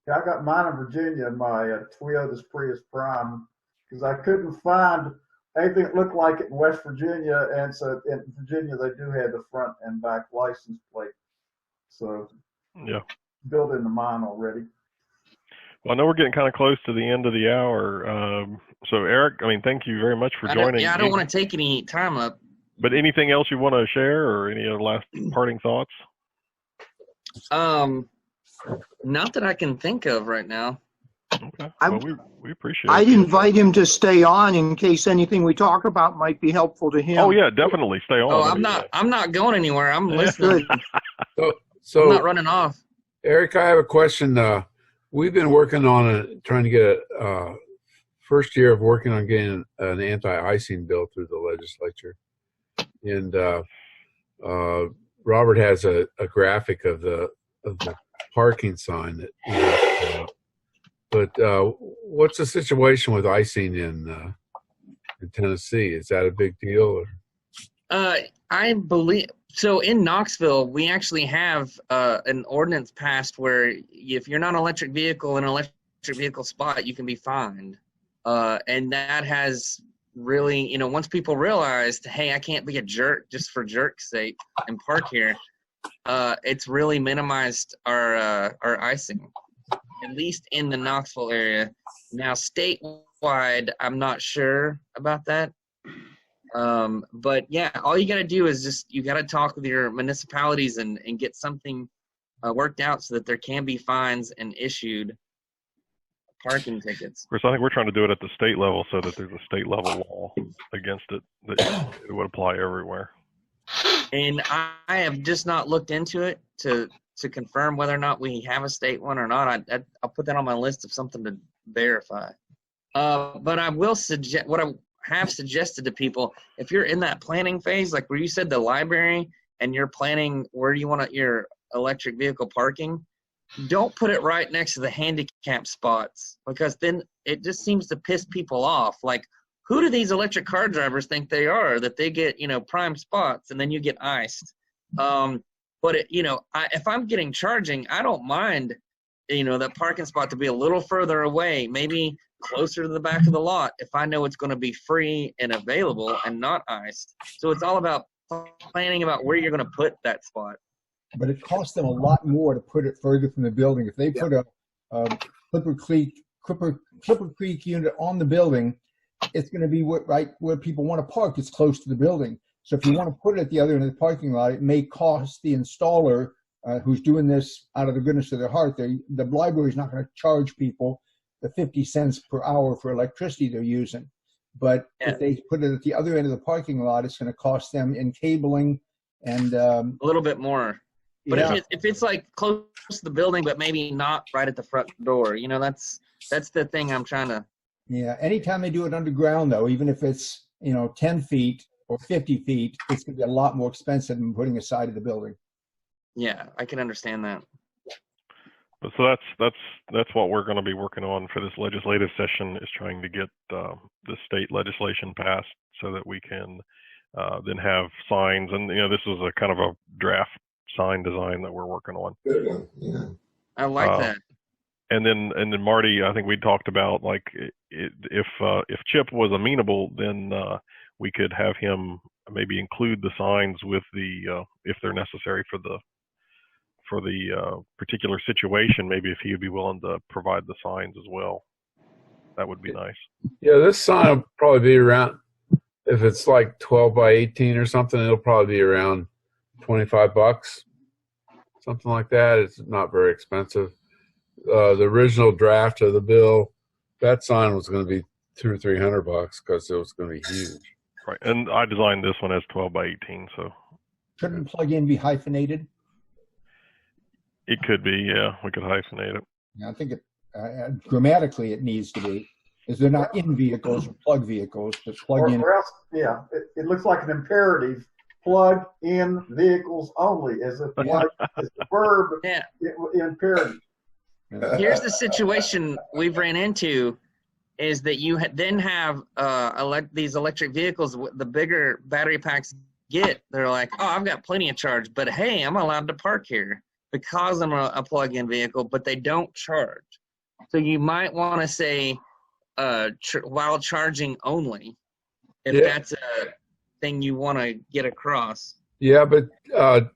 Yeah, I got mine in Virginia, my Toyota's Prius Prime, because I couldn't find anything that looked like it in West Virginia, and so in Virginia they do have the front and back license plate. So yeah, built into mine already. Well, I know we're getting kind of close to the end of the hour. So Eric, thank you very much for joining. I don't want to take any time up. But anything else you want to share, or any other last parting thoughts? Not that I can think of right now. Okay. Well, we appreciate it. I'd invite him to stay on in case anything we talk about might be helpful to him. Oh yeah, definitely stay on. Oh, I'm not going anywhere. I'm listening. So I'm not running off. Eric, I have a question. We've been working on trying to get a first year of working on getting an anti-icing bill through the legislature. And Robert has a graphic of the parking sign that. But what's the situation with icing in Tennessee? Is that a big deal? Or? I believe so. In Knoxville, we actually have an ordinance passed where if you're not an electric vehicle in an electric vehicle spot, you can be fined, and that has. Really, once people realized, hey, I can't be a jerk just for jerk's sake and park here, it's really minimized our icing, at least in the Knoxville area. Now, statewide, wide, I'm not sure about that. But yeah, all you got to do is you got to talk with your municipalities and get something worked out so that there can be fines and issued parking tickets. Of course, I think we're trying to do it at the state level so that there's a state level law against it that it would apply everywhere. And I have just not looked into it to confirm whether or not we have a state one or not. I'll put that on my list of something to verify. But I will suggest what I have suggested to people: if you're in that planning phase, like where you said the library, and you're planning where you want your electric vehicle parking, don't put it right next to the handicap spots, because then it just seems to piss people off. Like, who do these electric car drivers think they are that they get, prime spots and then you get iced? But if I'm getting charging, I don't mind, that parking spot to be a little further away, maybe closer to the back of the lot, if I know it's going to be free and available and not iced. So it's all about planning about where you're going to put that spot. But it costs them a lot more to put it further from the building. If they put a Clipper Creek unit on the building, it's going to be right where people want to park. It's close to the building. So if you want to put it at the other end of the parking lot, it may cost the installer who's doing this out of the goodness of their heart. The library is not going to charge people the 50 cents per hour for electricity they're using. But if they put it at the other end of the parking lot, it's going to cost them in cabling and a little bit more. But if it's like close to the building, but maybe not right at the front door, that's the thing I'm trying to. Yeah. Anytime they do it underground, though, even if it's 10 feet or 50 feet, it's going to be a lot more expensive than putting a side of the building. Yeah, I can understand that. But so that's what we're going to be working on for this legislative session, is trying to get the state legislation passed so that we can then have signs. And this is a kind of a draft sign design that we're working on. Good one. Yeah. I like that. And then Marty, I think we talked about, like, if Chip was amenable, then we could have him maybe include the signs with the if they're necessary for the particular situation. Maybe if he would be willing to provide the signs as well, that would be nice. Yeah, this sign will probably be around, if it's like 12 by 18 or something, it'll probably be around $25, something like that. It's not very expensive. The original draft of the bill, that sign was going to be $200 or $300 because it was going to be huge. Right, and I designed this one as 12 by 18. So couldn't plug-in be hyphenated? It could be, yeah. We could hyphenate it. Yeah, I think grammatically it needs to be. Is they're not in vehicles or plug vehicles, but plug in. Or else, it looks like an imperative. Plug in vehicles only as a verb. Yeah. Imperative. Here's the situation we've ran into, is that you then have these electric vehicles. The bigger battery packs get, they're like, oh, I've got plenty of charge, but hey, I'm allowed to park here because I'm a plug-in vehicle, but they don't charge. So you might want to say while charging only, if that's a thing you want to get across. Yeah, but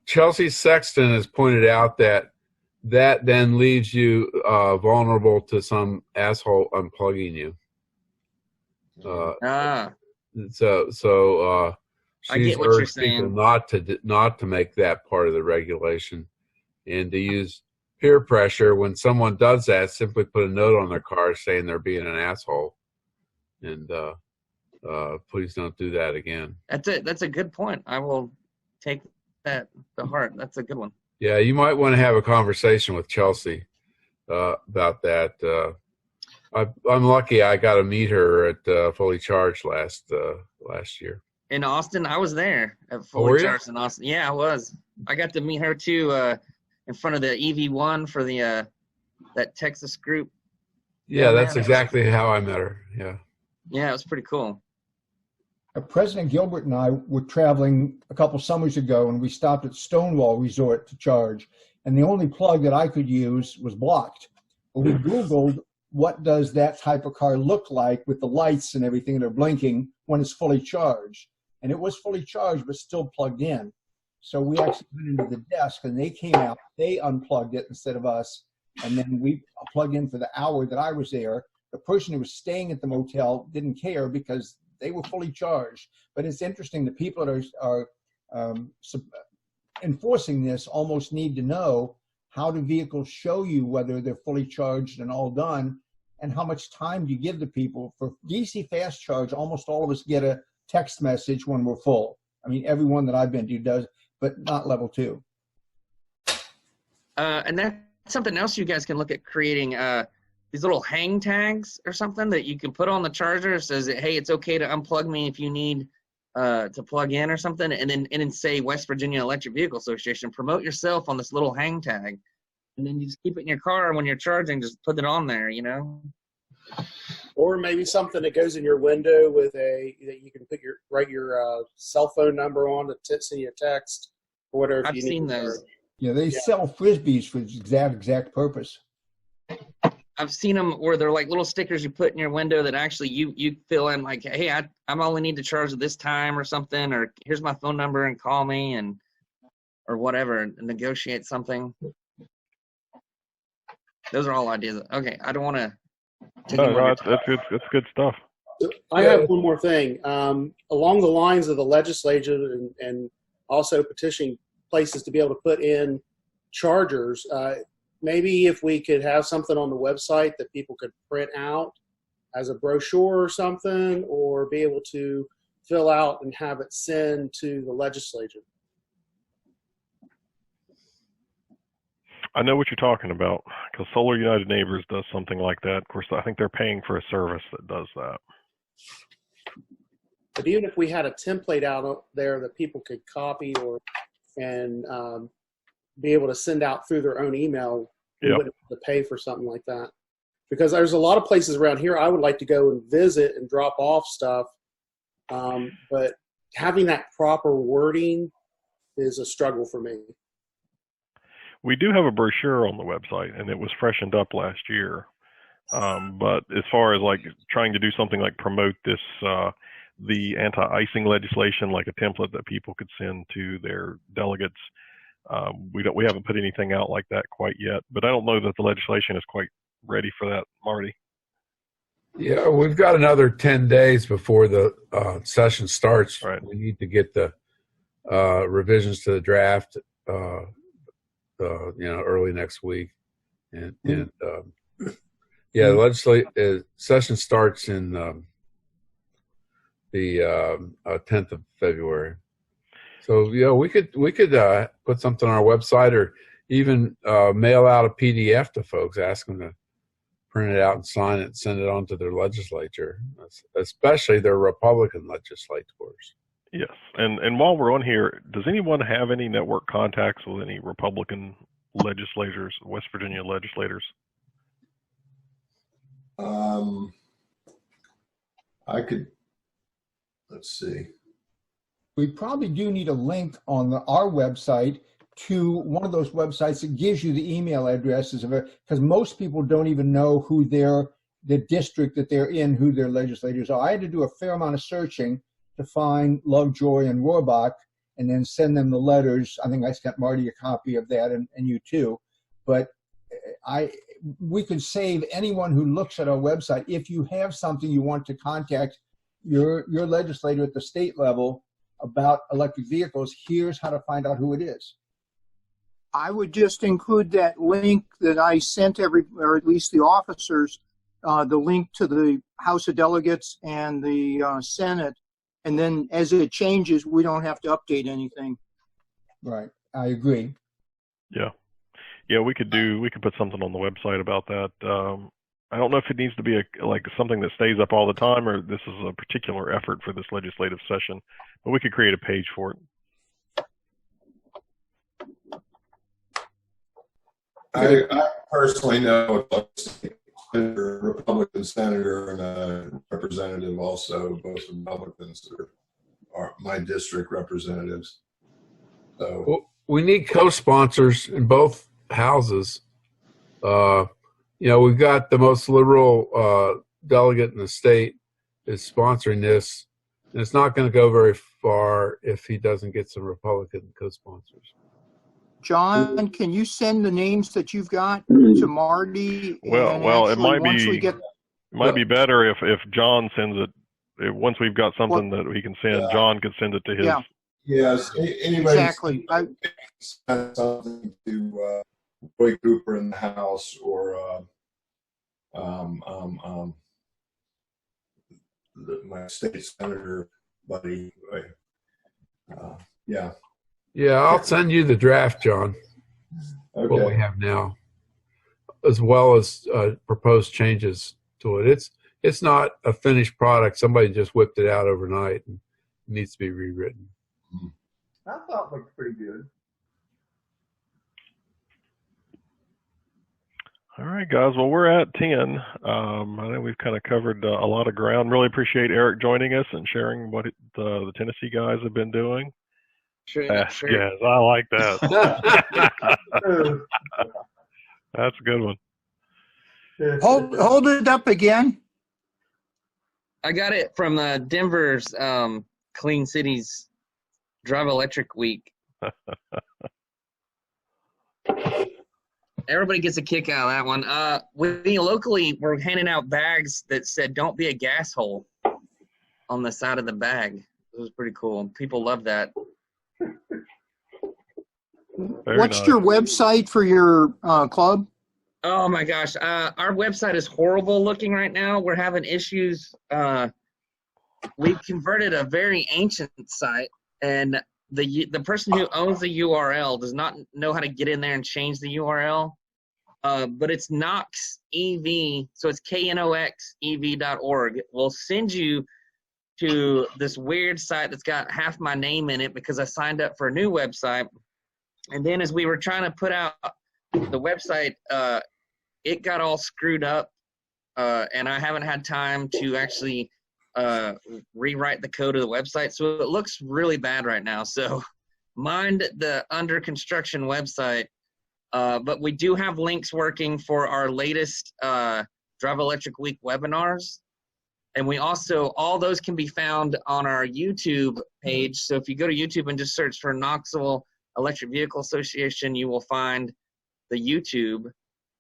Chelsea Sexton has pointed out that then leaves you vulnerable to some asshole unplugging you. So she's urged people not to make that part of the regulation, and to use peer pressure when someone does that. Simply put a note on their car saying they're being an asshole, and please don't do that again. That's a good point. I will take that to heart. That's a good one. Yeah, you might want to have a conversation with Chelsea about that. I'm lucky I got to meet her at Fully Charged last year. In Austin, I was there at Fully Charged in Austin. Yeah, I was. I got to meet her too in front of the EV1 for the that Texas group. Yeah, that's exactly how I met her. Yeah. Yeah, it was pretty cool. President Gilbert and I were traveling a couple summers ago, and we stopped at Stonewall Resort to charge, and the only plug that I could use was blocked. But we Googled, what does that type of car look like with the lights and everything that are blinking when it's fully charged? And it was fully charged, but still plugged in. So we actually went into the desk, and they came out. They unplugged it instead of us, and then we plugged in for the hour that I was there. the person who was staying at the motel didn't care because they were fully charged. But it's interesting, the people that are enforcing this almost need to know how do vehicles show you whether they're fully charged and all done, and how much time do you give the people. For DC Fast Charge, almost all of us get a text message when we're full. I mean, everyone that I've been to does, but not level 2. And that's something else you guys can look at creating, these little hang tags or something that you can put on the charger. It says, hey, it's okay to unplug me if you need to plug in or something. And then say West Virginia Electric Vehicle Association, promote yourself on this little hang tag. And then you just keep it in your car, and when you're charging, just put it on there, you know? Or maybe something that goes in your window with that you can write your cell phone number on to send you a text or whatever. I've seen those. Yeah, they sell Frisbees for the exact purpose. I've seen them where they're like little stickers you put in your window that actually you fill in, like, hey, I'm only need to charge at this time or something, or here's my phone number and call me, or whatever, and negotiate something. Those are all ideas. Okay, I don't want to. That's good stuff. I have one more thing. Along the lines of the legislature and also petitioning places to be able to put in chargers, maybe if we could have something on the website that people could print out as a brochure or something, or be able to fill out and have it send to the legislature. I know what you're talking about, because Solar United Neighbors does something like that. Of course, I think they're paying for a service that does that. But even if we had a template out there that people could copy and be able to send out through their own email, we wouldn't have to pay for something like that. Because there's a lot of places around here I would like to go and visit and drop off stuff, but having that proper wording is a struggle for me. We do have a brochure on the website, and it was freshened up last year. But as far as like trying to do something like promote this, the anti-icing legislation, like a template that people could send to their delegates, we haven't put anything out like that quite yet. But I don't know that the legislation is quite ready for that, Marty. Yeah, we've got another 10 days before the session starts. Right. We need to get the revisions to the draft. Early next week, and the session starts in the 10th of February. So we could put something on our website, or even mail out a PDF to folks, ask them to print it out and sign it and send it on to their legislature, especially their Republican legislators. Yes, and while we're on here, does anyone have any network contacts with any Republican legislators, West Virginia legislators? I could, let's see. We probably do need a link on our website to one of those websites that gives you the email addresses of it, because most people don't even know who the district that they're in, who their legislators are. I had to do a fair amount of searching to find Lovejoy and Rohrbach, and then send them the letters. I think I sent Marty a copy of that, and you too. But we could save anyone who looks at our website. If you have something you want to contact your legislator at the state level about electric vehicles, here's how to find out who it is. I would just include that link that I sent or at least the officers, the link to the House of Delegates and the Senate. And then as it changes, we don't have to update anything. Right. I agree. Yeah. Yeah, we could put something on the website about that. I don't know if it needs to be like something that stays up all the time, or this is a particular effort for this legislative session, but we could create a page for it. I personally know a Republican senator and a representative also, both Republicans are my district representatives. So well, we need co-sponsors in both houses. We've got the most liberal delegate in the state is sponsoring this, and it's not going to go very far if he doesn't get some Republican co-sponsors. John, can you send the names that you've got to Marty? Well, it might be. It might be better if John sends it. Once we've got something that we can send, John could send it to his. Yeah. Yes. Exactly. Send something to Roy Cooper in the House or my state senator buddy. Yeah. Yeah, I'll send you the draft, John. Okay. What we have now, as well as proposed changes to it. It's not a finished product. Somebody just whipped it out overnight and it needs to be rewritten. I thought it looked pretty good. All right, guys. Well, we're at 10. I think we've kind of covered a lot of ground. Really appreciate Eric joining us and sharing what the Tennessee guys have been doing. Sure. Yes, I like that. That's a good one. Hold it up again. I got it from Denver's Clean Cities Drive Electric Week. Everybody gets a kick out of that one. We locally were handing out bags that said "Don't be a gas hole" on the side of the bag. It was pretty cool. People love that. What's your website for your club? Oh my gosh, our website is horrible looking right now. We're having issues. We've converted a very ancient site, and the person who owns the URL does not know how to get in there and change the URL. But it's Knox EV, so it's knoxev.org. We'll send you to this weird site that's got half my name in it because I signed up for a new website. And then as we were trying to put out the website, it got all screwed up, and I haven't had time to actually rewrite the code of the website. So it looks really bad right now. So mind the under construction website. But we do have links working for our latest Drive Electric Week webinars. And we also, all those can be found on our YouTube page. So if you go to YouTube and just search for Knoxville Electric Vehicle Association, you will find the YouTube.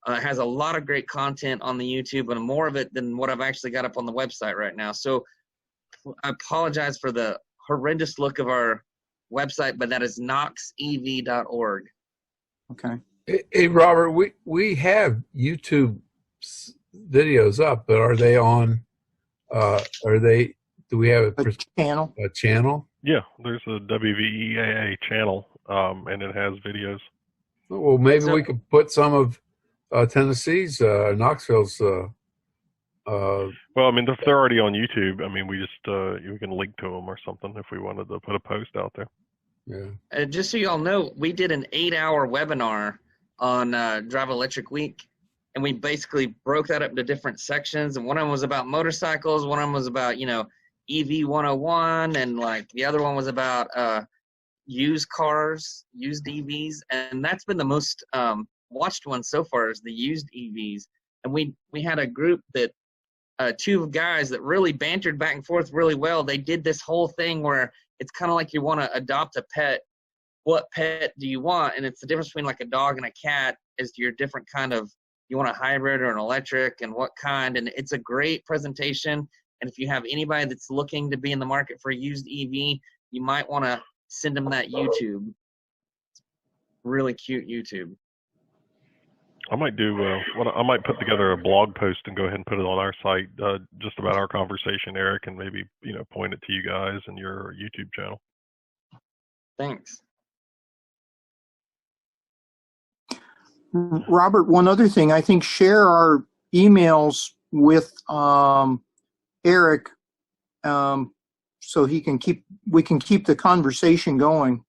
It has a lot of great content on the YouTube and more of it than what I've actually got up on the website right now. So I apologize for the horrendous look of our website, but that is knoxev.org. Okay. Hey, Robert, we have YouTube videos up, but are they on? Do we have a channel? A channel? Yeah, there's a WVEAA channel, and it has videos. Well, maybe we could put some of Tennessee's, Knoxville's. Well, I mean, if they're already on YouTube, I mean, we just you can link to them or something if we wanted to put a post out there. Yeah. Just so you all know, we did an 8-hour webinar on Drive Electric Week, and we basically broke that up into different sections. And one of them was about motorcycles, one of them was about EV 101, and like the other one was about used cars, used EVs, and that's been the most watched one so far is the used EVs. And we had a group that two guys that really bantered back and forth really well. They did this whole thing where it's kind of like you want to adopt a pet. What pet do you want? And it's the difference between like a dog and a cat is your different kind of, you want a hybrid or an electric and what kind. And it's a great presentation. And if you have anybody that's looking to be in the market for a used EV, you might want to send them that YouTube. Really cute YouTube. I might do. I might put together a blog post and go ahead and put it on our site, just about our conversation, Eric, and maybe point it to you guys and your YouTube channel. Thanks, Robert. One other thing, I think share our emails with Eric, so we can keep the conversation going.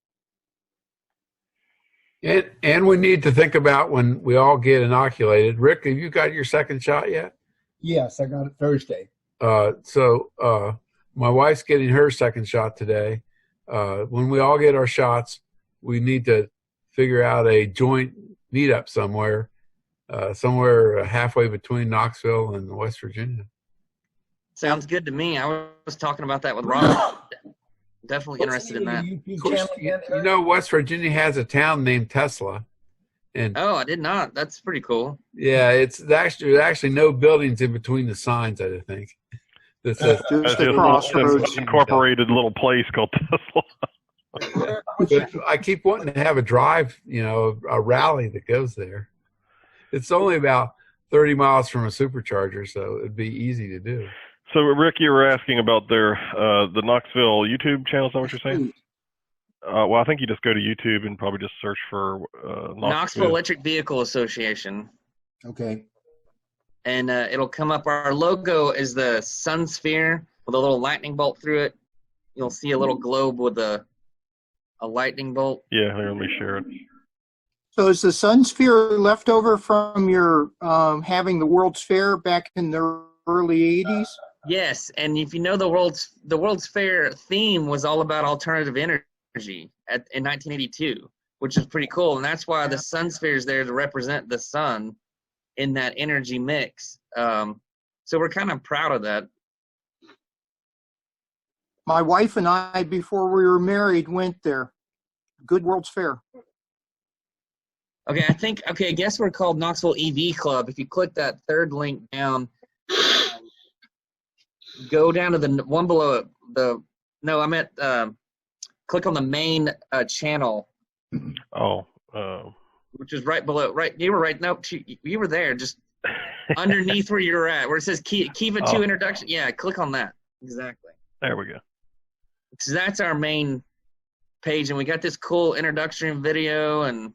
And we need to think about when we all get inoculated. Rick, have you got your second shot yet? Yes, I got it Thursday. So my wife's getting her second shot today. When we all get our shots, we need to figure out a joint meetup somewhere halfway between Knoxville and West Virginia. Sounds good to me. I was talking about that with Robert. Definitely interested in that. Of course, West Virginia has a town named Tesla, And Oh, I did not. That's pretty cool. yeah, there's actually no buildings in between the signs, I think. That says Just That's a just crossroads. an incorporated little place called Tesla. But I keep wanting to have a drive, a rally that goes there. It's only about 30 miles from a supercharger, so it'd be easy to do. So, Rick, you were asking about the Knoxville YouTube channel. Is that what you're saying? Well, I think you just go to YouTube and probably just search for Knoxville Electric Vehicle Association. Okay. And it'll come up. Our logo is the sun sphere with a little lightning bolt through it. You'll see a little globe with a lightning bolt. Yeah, here, let me share it. So is the sun sphere left over from your having the World's Fair back in the early 80s? Yes, and if you know the World's Fair theme was all about alternative energy in 1982, which is pretty cool, and that's why the sun sphere is there to represent the sun in that energy mix. So we're kind of proud of that. My wife and I, before we were married, went there. Good World's Fair. Okay, I guess we're called Knoxville EV Club. If you click that third link down, go down to the one below it. Click on the main channel. Oh. Which is right below. Right, you were right. Nope, you were there. Just underneath where you're at, where it says Kiva 2 introduction. Yeah, click on that. Exactly. There we go. So that's our main page, and we got this cool introduction video and.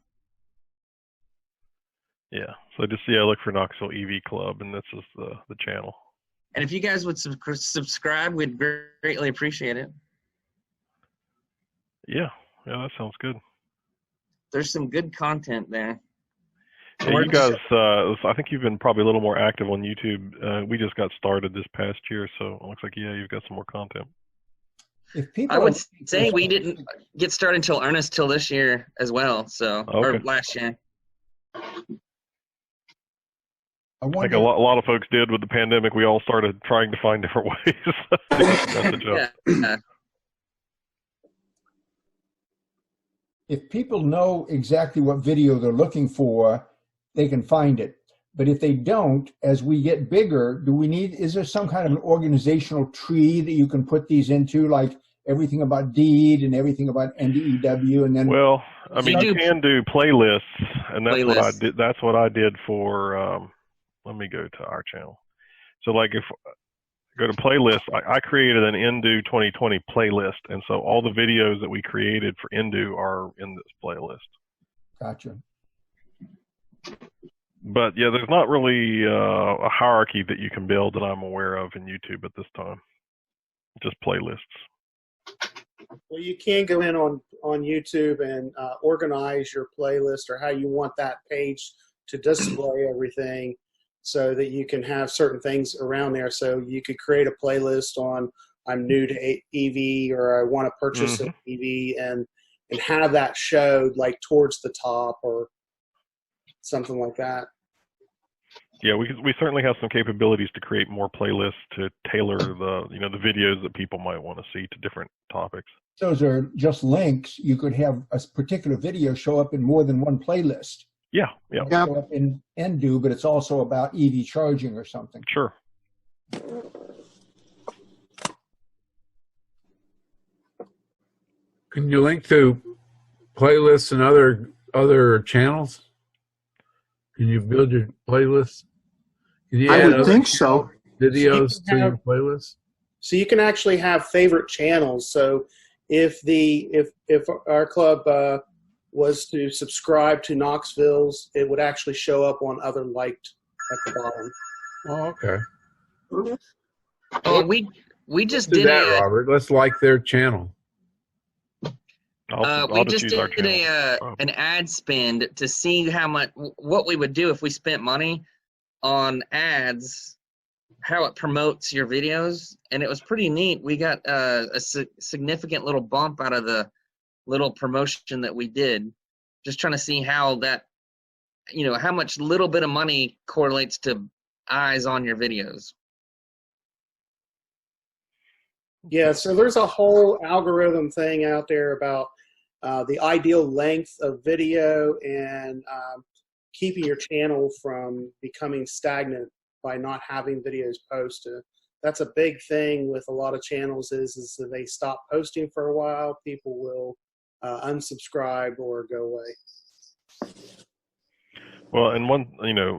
Yeah, so just look for Knoxville EV Club, and this is the channel. And if you guys would subscribe, we'd greatly appreciate it. Yeah, that sounds good. There's some good content there. Yeah, you guys, I think you've been probably a little more active on YouTube. We just got started this past year, so it looks like, you've got some more content. If people, I would say we didn't get started till this year as well, so or last year. I think a lot of folks did with the pandemic. We all started trying to find different ways to get the message up. Yeah. If people know exactly what video they're looking for, they can find it. But if they don't, as we get bigger, is there some kind of an organizational tree that you can put these into, like everything about DEED and everything about NDEW, and then? Well, I mean, you can do playlists, and that's what I did. That's what I did for. Let me go to our channel. So, like, if I go to playlist, I created an Indu 2020 playlist, and so all the videos that we created for Indu are in this playlist. Gotcha. But yeah, there's not really a hierarchy that you can build that I'm aware of in YouTube at this time. Just playlists. Well, you can go in on YouTube and organize your playlist or how you want that page to display everything, so that you can have certain things around there. So you could create a playlist on I'm new to EV, or I want to purchase an EV, and have that showed like towards the top or something like that. Yeah, we certainly have some capabilities to create more playlists to tailor the the videos that people might want to see to different topics. Those are just links. You could have a particular video show up in more than one playlist. Yeah. Show up in Endu, but it's also about EV charging or something. Sure. Can you link to playlists and other channels? Can you build your playlists? Can you I would think so. Videos to your playlist? So you can actually have favorite channels. So if our club was to subscribe to Knoxville's, it would actually show up on other liked at the bottom. Oh, okay. Oh, we just do did that, Robert. Let's like their channel. We just did an ad spend to see what we would do if we spent money on ads, how it promotes your videos, and it was pretty neat. We got a significant little bump out of the little promotion that we did, just trying to see how that, how much little bit of money correlates to eyes on your videos. Yeah, so there's a whole algorithm thing out there about the ideal length of video and keeping your channel from becoming stagnant by not having videos posted. That's a big thing with a lot of channels is that they stop posting for a while. People will unsubscribe or go away. Well, and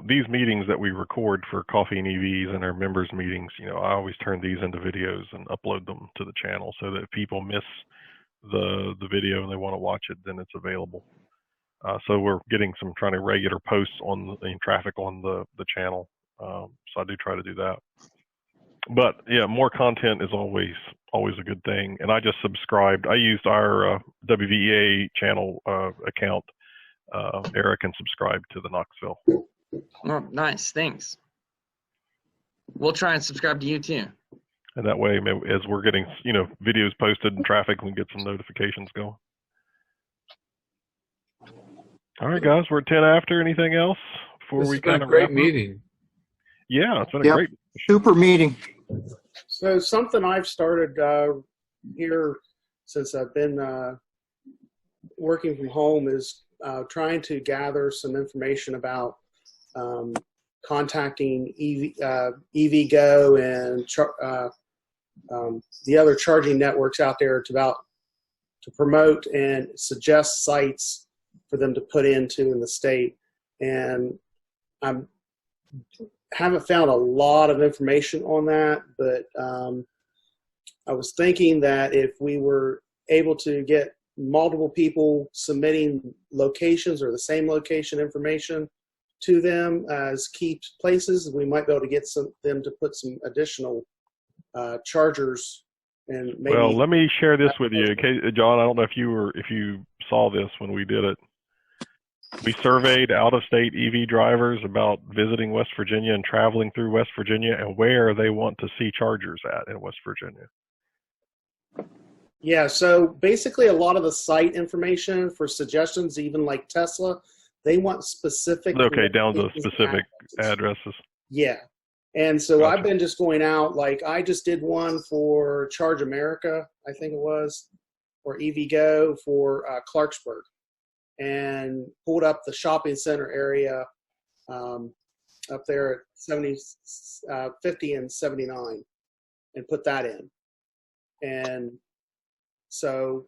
these meetings that we record for Coffee and EVs and our members meetings, I always turn these into videos and upload them to the channel so that if people miss the video and they want to watch it, then it's available. So we're getting some trying to regular posts on traffic on the channel. So I do try to do that. But yeah, more content is always a good thing. And I just subscribed. I used our WVEAA channel account, Eric, and subscribed to the Knoxville. Oh, nice, thanks. We'll try and subscribe to you too. And that way, as we're getting videos posted and traffic, we can get some notifications going. All right, guys, we're at 10 after. Anything else before we kind of great meeting? Yeah, it's been a great super meeting. So something I've started here since I've been working from home is trying to gather some information about contacting EVgo and the other charging networks out there to promote and suggest sites for them to put into in the state. And I haven't found a lot of information on that, but I was thinking that if we were able to get multiple people submitting locations or the same location information to them as key places, we might be able to get them to put some additional chargers. And maybe. Well, let me share this with you, okay, John. I don't know if you saw this when we did it. We surveyed out-of-state EV drivers about visiting West Virginia and traveling through West Virginia and where they want to see chargers at in West Virginia. Yeah, so basically a lot of the site information for suggestions, even like Tesla, they want specific. Okay, down to specific addresses. Yeah. And so Gotcha. I've been just going out, like I just did one for Charge America, I think it was, or EVgo for Clarksburg, and pulled up the shopping center area up there at 50 and 79 and put that in. And so,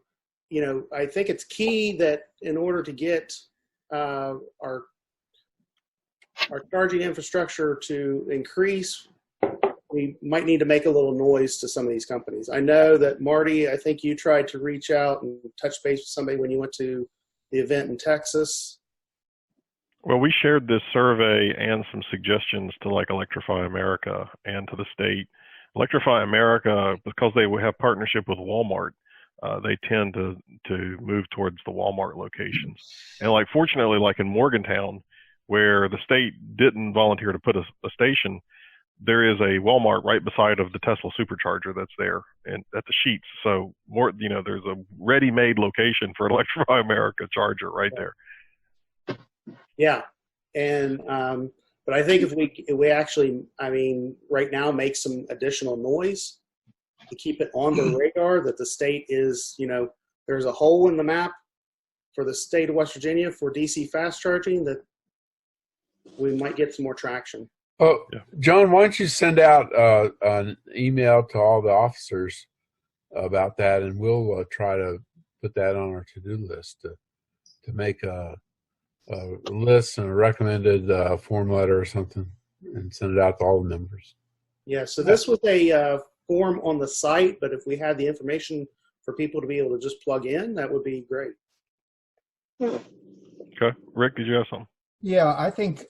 I think it's key that in order to get our charging infrastructure to increase, we might need to make a little noise to some of these companies. I know that Marty, I think you tried to reach out and touch base with somebody when you went to the event in Texas. Well, we shared this survey and some suggestions to like Electrify America and to the state. Electrify America, because they have partnership with Walmart, they tend to move towards the Walmart locations. And like fortunately, like in Morgantown, where the state didn't volunteer to put a station, there is a Walmart right beside of the Tesla supercharger that's there and at the Sheets. So there's a ready-made location for Electrify America charger right there. Yeah. And, but I think if we actually, right now make some additional noise to keep it on the radar that the state is, there's a hole in the map for the state of West Virginia for DC fast charging, that we might get some more traction. Oh, John, why don't you send out an email to all the officers about that, and we'll try to put that on our to-do list to make a list and a recommended form letter or something and send it out to all the members. Yeah, so this was a form on the site, but if we had the information for people to be able to just plug in, that would be great. Okay. Rick, did you have something? Yeah, I think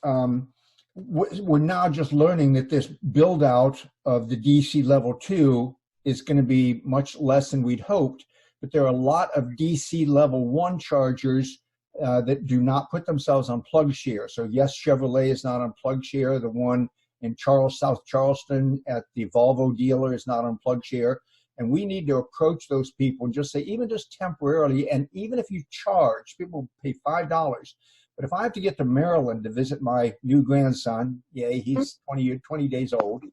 we're now just learning that this build out of the DC level 2 is going to be much less than we'd hoped, but there are a lot of DC level 1 chargers that do not put themselves on PlugShare. So yes, Chevrolet is not on PlugShare. The one in South Charleston at the Volvo dealer is not on PlugShare. And we need to approach those people and just say, even just temporarily, and even if you charge, people pay $5. But if I have to get to Maryland to visit my new grandson, he's 20 days old,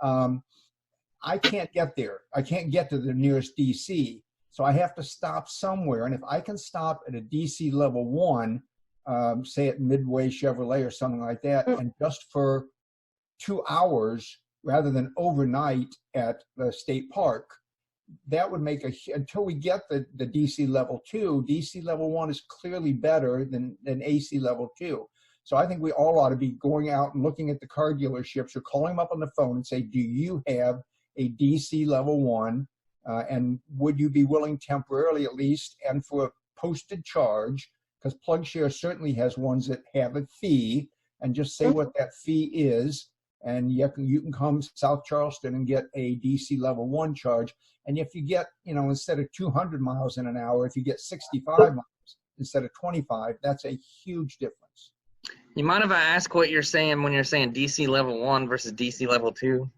I can't get there. I can't get to the nearest DC. So I have to stop somewhere. And if I can stop at a DC level 1, say at Midway Chevrolet or something like that, and just for 2 hours rather than overnight at the state park, that would make until we get the DC level 2, DC level 1 is clearly better than AC level 2. So I think we all ought to be going out and looking at the car dealerships or calling them up on the phone and say, do you have a DC level 1? And would you be willing temporarily at least, and for a posted charge, because PlugShare certainly has ones that have a fee, and just say what that fee is, and you can come South Charleston and get a DC level 1 charge. And if you get, instead of 200 miles in an hour, if you get 65 miles instead of 25, that's a huge difference. You mind if I ask what you're saying when you're saying DC level 1 versus DC level 2?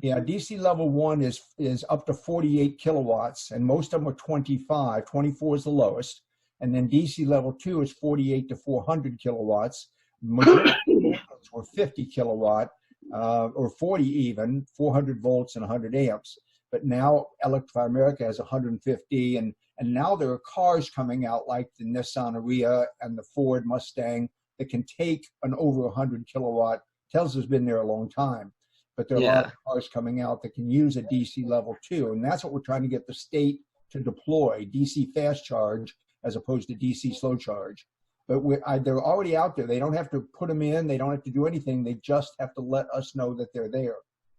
Yeah, DC level 1 is up to 48 kilowatts, and most of them are 25. 24 is the lowest. And then DC level 2 is 48 to 400 kilowatts. Majority were 50 kilowatt, or 40 even, 400 volts and 100 amps. But now Electrify America has 150, and now there are cars coming out like the Nissan Ariya and the Ford Mustang that can take an over 100 kilowatt. Tesla's been there a long time, but there are a lot of cars coming out that can use a DC level 2, and that's what we're trying to get the state to deploy, DC fast charge as opposed to DC slow charge. But they're already out there. They don't have to put them in. They don't have to do anything. They just have to let us know that they're there.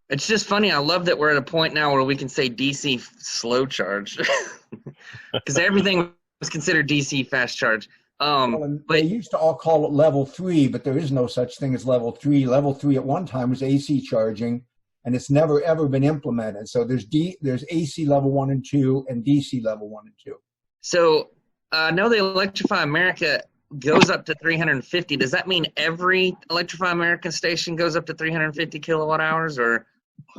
It's just funny. I love that we're at a point now where we can say DC slow charge because everything was considered DC fast charge. But they used to all call it level 3, but there is no such thing as level 3. Level 3 at one time was AC charging, and it's never ever been implemented. So there's AC level 1 and 2 and DC level 1 and 2. So I know the Electrify America goes up to 350. Does that mean every Electrify America station goes up to 350 kilowatt hours, or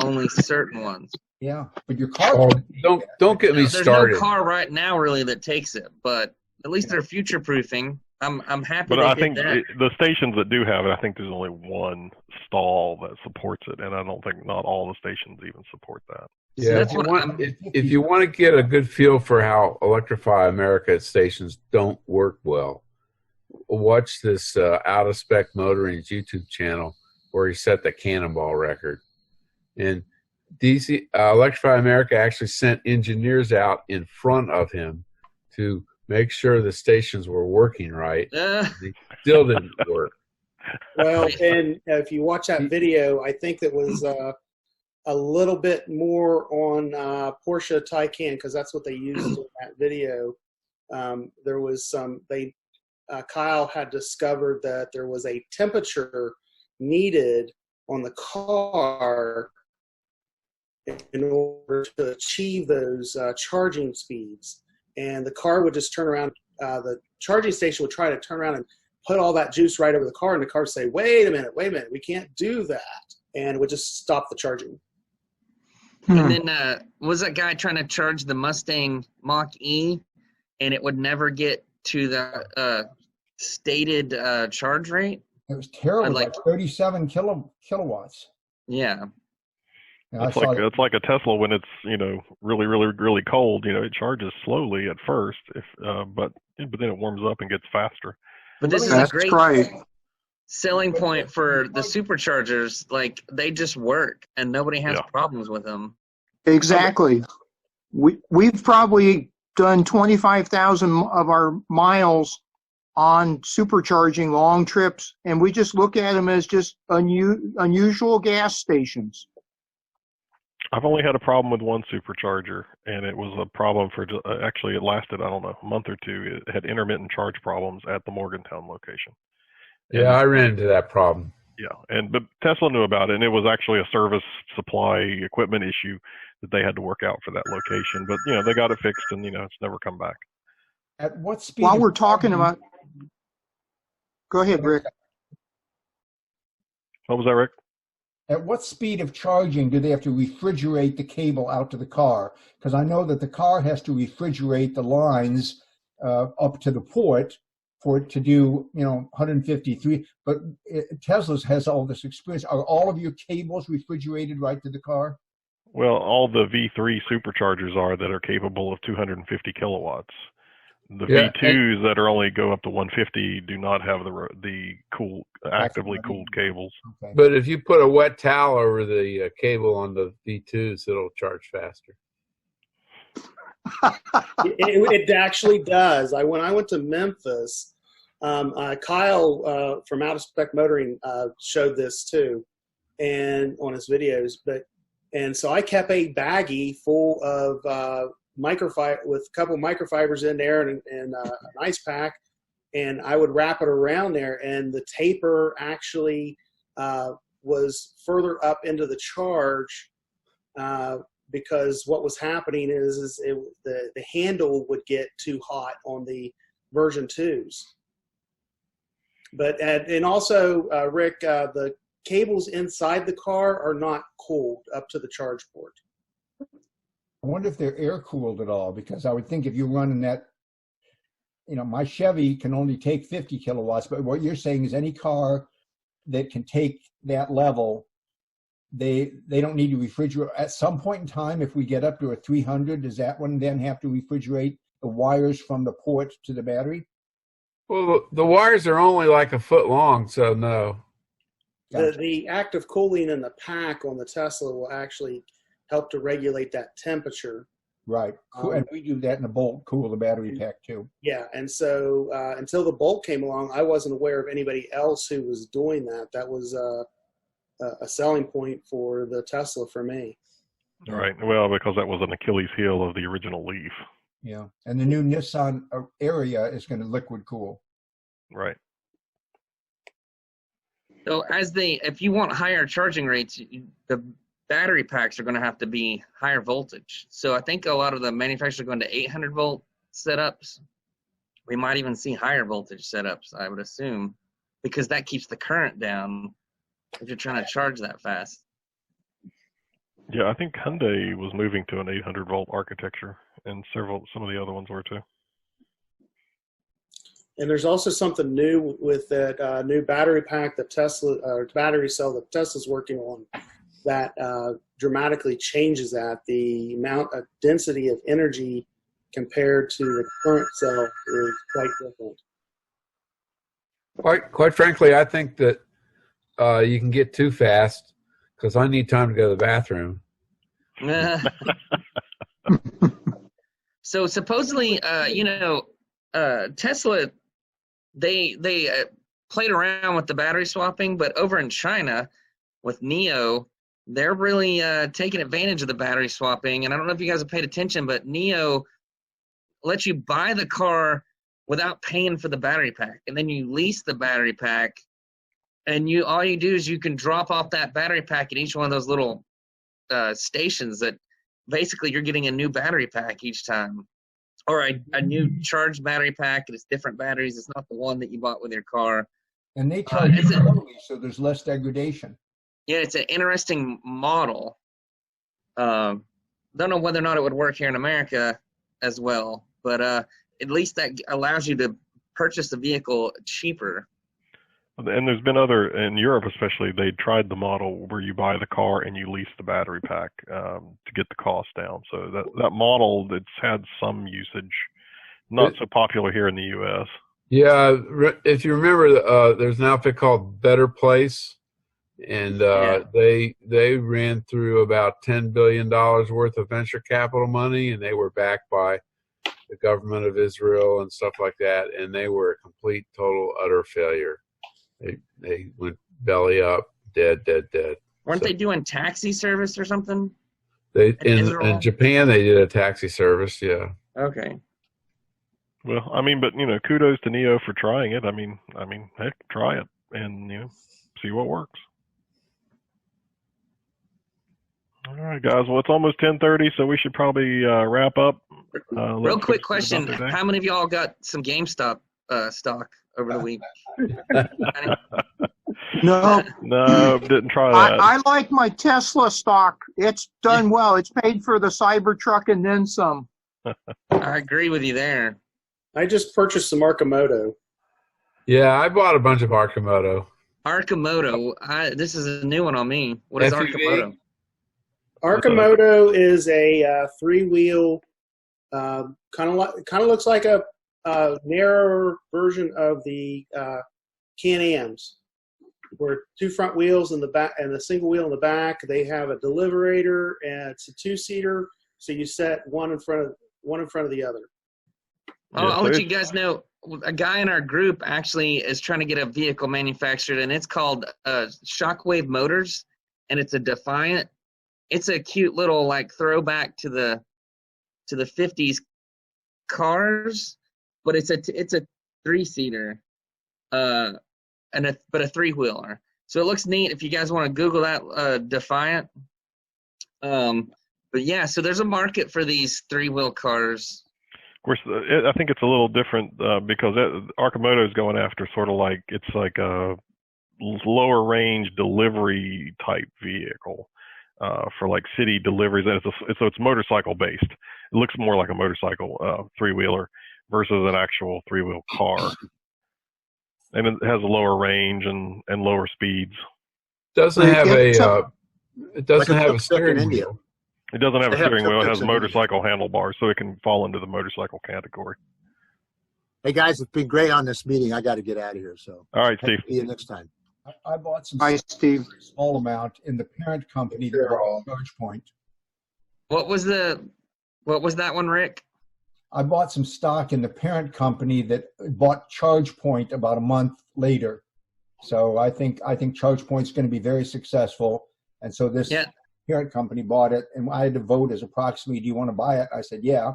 only certain ones? Yeah, but your car. Don't get me started. There's no car right now really that takes it, but at least they're future proofing. I'm happy. But I think the stations that do have it, I think there's only one stall that supports it, and I don't think not all the stations even support that. Yeah, if you want to get a good feel for how Electrify America stations don't work well, watch this Out of Spec Motoring's YouTube channel where he set the Cannonball record. And DC Electrify America actually sent engineers out in front of him to make sure the stations were working right. They still didn't work. Well, and if you watch that video, I think that was a little bit more on Porsche Taycan, because that's what they used in that video. There was Kyle had discovered that there was a temperature needed on the car in order to achieve those charging speeds. And the car would just turn around, the charging station would try to turn around and put all that juice right over the car, and the car would say, wait a minute, we can't do that. And it would just stop the charging. And then was that guy trying to charge the Mustang Mach-E, and it would never get to the stated charge rate? It was terrible, like 37 kilowatts. Yeah. It's like a Tesla when it's really, really, really cold. It charges slowly at first, but then it warms up and gets faster. But this is a great selling point for the superchargers. Like, they just work, and nobody has problems with them. Exactly. We've probably done 25,000 of our miles on supercharging long trips, and we just look at them as just unusual gas stations. I've only had a problem with one supercharger, and it was a problem for actually it lasted, I don't know, a month or two. It had intermittent charge problems at the Morgantown location. Yeah, I ran into that problem. Yeah, but Tesla knew about it, and it was actually a service supply equipment issue that they had to work out for that location. But they got it fixed, and it's never come back. At what speed? While we're talking about, go ahead, Rick. What was that, Rick? At what speed of charging do they have to refrigerate the cable out to the car? Because I know that the car has to refrigerate the lines up to the port for it to do, 153. But Tesla's has all this experience. Are all of your cables refrigerated right to the car? Well, all the V3 superchargers are that are capable of 250 kilowatts. The Yeah, V2s that are only go up to 150 do not have the actively cooled cables. Okay. but if you put a wet towel over the cable on the V2s, it'll charge faster. It actually does. When I went to Memphis, Kyle from Out of Spec Motoring showed this too, and on his videos. And so I kept a baggie full of microfiber with a couple microfibers in there and an ice pack, and I would wrap it around there, and the taper actually was further up into the charge. Because what was happening is the handle would get too hot on the version 2s. But and also, Rick, the cables inside the car are not cooled up to the charge port. I wonder if they're air cooled at all, because I would think if you're running that, my Chevy can only take 50 kilowatts, but what you're saying is any car that can take that level, they don't need to refrigerate. At some point in time, if we get up to a 300, does that one then have to refrigerate the wires from the port to the battery? Well, the wires are only like a foot long, so no. Gotcha. The active cooling in the pack on the Tesla will actually help to regulate that temperature. Right. And we do that in the Bolt, cool the battery pack too. Yeah, and so until the Bolt came along, I wasn't aware of anybody else who was doing that. That was a selling point for the Tesla for me. Right. Well, because that was an Achilles heel of the original Leaf. Yeah. And the new Nissan Area is going to liquid cool. Right. So if you want higher charging rates, the battery packs are going to have to be higher voltage. So I think a lot of the manufacturers are going to 800 volt setups. We might even see higher voltage setups, I would assume, because that keeps the current down if you're trying to charge that fast. Yeah, I think Hyundai was moving to an 800 volt architecture, and some of the other ones were too. And there's also something new with that new battery pack that battery cell that Tesla's working on that dramatically changes that. The amount of density of energy compared to the current cell is quite different. Quite frankly, I think that you can get too fast because I need time to go to the bathroom. So supposedly, Tesla, they played around with the battery swapping, but over in China with NIO, they're really taking advantage of the battery swapping. And I don't know if you guys have paid attention, but NIO lets you buy the car without paying for the battery pack, and then you lease the battery pack. And all you do is you can drop off that battery pack at each one of those little stations that basically you're getting a new battery pack each time. Or a new charged battery pack, and it's different batteries. It's not the one that you bought with your car. And they charge you early, so there's less degradation. Yeah, it's an interesting model. Don't know whether or not it would work here in America as well, but at least that allows you to purchase the vehicle cheaper. And there's been in Europe especially, they tried the model where you buy the car and you lease the battery pack to get the cost down. So that model, it's had some usage, not so popular here in the U.S. Yeah, if you remember, there's an outfit called Better Place, and they ran through about $10 billion worth of venture capital money, and they were backed by the government of Israel and stuff like that, and they were a complete, total, utter failure. They went belly up, dead. Weren't they doing taxi service or something? In Japan they did a taxi service, yeah. Okay. Well, but kudos to NIO for trying it. I mean, heck, try it and see what works. All right, guys. Well, it's almost 10:30, so we should probably wrap up. Real quick question: how many of y'all got some GameStop stock over the week? No, didn't try that. I like my Tesla stock. It's done well. It's paid for the Cybertruck and then some. I agree with you there. I just purchased some Arcimoto. Yeah, I bought a bunch of Arcimoto. Arcimoto. This is a new one on me. What is SUV? Arcimoto? Arcimoto is a three-wheel, kind of looks like a narrower version of the Can-Ams, where two front wheels in the back and a single wheel in the back. They have a deliverator, and it's a two-seater, so you set one in front of the other. I'll let you guys know. A guy in our group actually is trying to get a vehicle manufactured, and it's called Shockwave Motors, and it's a Defiant. It's a cute little like throwback to the 50s cars, but it's a three-seater, but a three-wheeler. So it looks neat if you guys want to Google that Defiant. But yeah, so there's a market for these three-wheel cars. Of course, I think it's a little different because Arcimoto is going after sort of like it's like a lower range delivery type vehicle for like city deliveries. And so it's motorcycle based. It looks more like a motorcycle three-wheeler versus an actual three-wheel car. And it has a lower range and lower speeds. Doesn't have it doesn't have a steering India. wheel. It doesn't have a They have steering wheel. It has tuk-tuks in motorcycle handlebars, so it can fall into the motorcycle category. Hey guys, it's been great on this meeting. I got to get out of here. So All right, Steve. see you next time. I bought some Bye, Steve. small amount in the parent company that bought Charge Point. What was that one, Rick? I bought some stock in the parent company that bought Charge Point about a month later. So I think Charge Point's going to be very successful. And so this parent company bought it, and I had to vote as a proxy. Do you want to buy it? I said, yeah.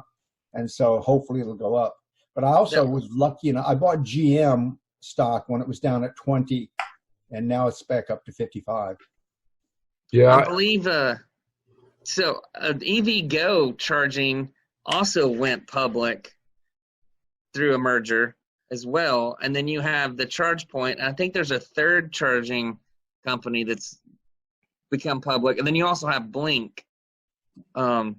And so hopefully it'll go up. But I also was lucky, I bought GM stock when it was down at 20, and now it's back up to 55. Yeah, I believe so. EV Go charging also went public through a merger as well, and then you have the Charge Point. And I think there's a third charging company that's become public, and then you also have Blink. And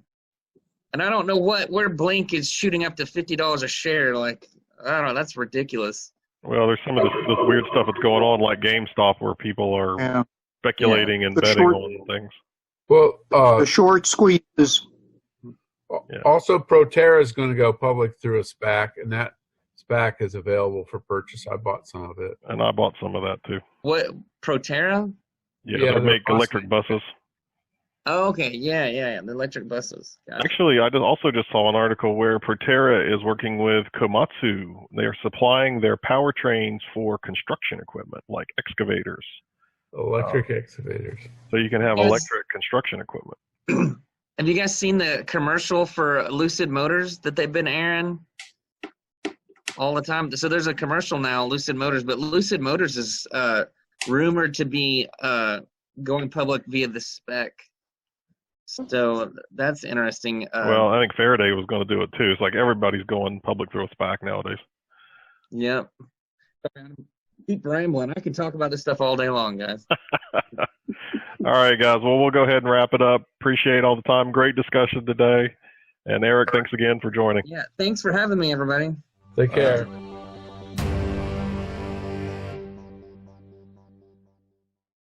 I don't know where Blink is shooting up to $50 a share. Like, I don't know, that's ridiculous. Well, there's some of this weird stuff that's going on, like GameStop, where people are speculating and betting on things. Well, The short squeezes. also Proterra is going to go public through a SPAC, and that SPAC is available for purchase. I bought some of it. And I bought some of that too. What, Proterra? Yeah, they make electric buses. Oh, okay. Yeah. The electric buses. Got it. Actually, I also just saw an article where Proterra is working with Komatsu. They're supplying their powertrains for construction equipment, like excavators. Electric excavators. So you can have electric construction equipment. Have you guys seen the commercial for Lucid Motors that they've been airing all the time? So there's a commercial now, Lucid Motors, but Lucid Motors is rumored to be going public via the SPAC. So that's interesting. Well, I think Faraday was going to do it too. It's like everybody's going public through a SPAC nowadays. Yep. Keep rambling. I can talk about this stuff all day long, guys. All right, guys. Well, we'll go ahead and wrap it up. Appreciate all the time. Great discussion today. And Eric, thanks again for joining. Yeah, thanks for having me, everybody. Take care.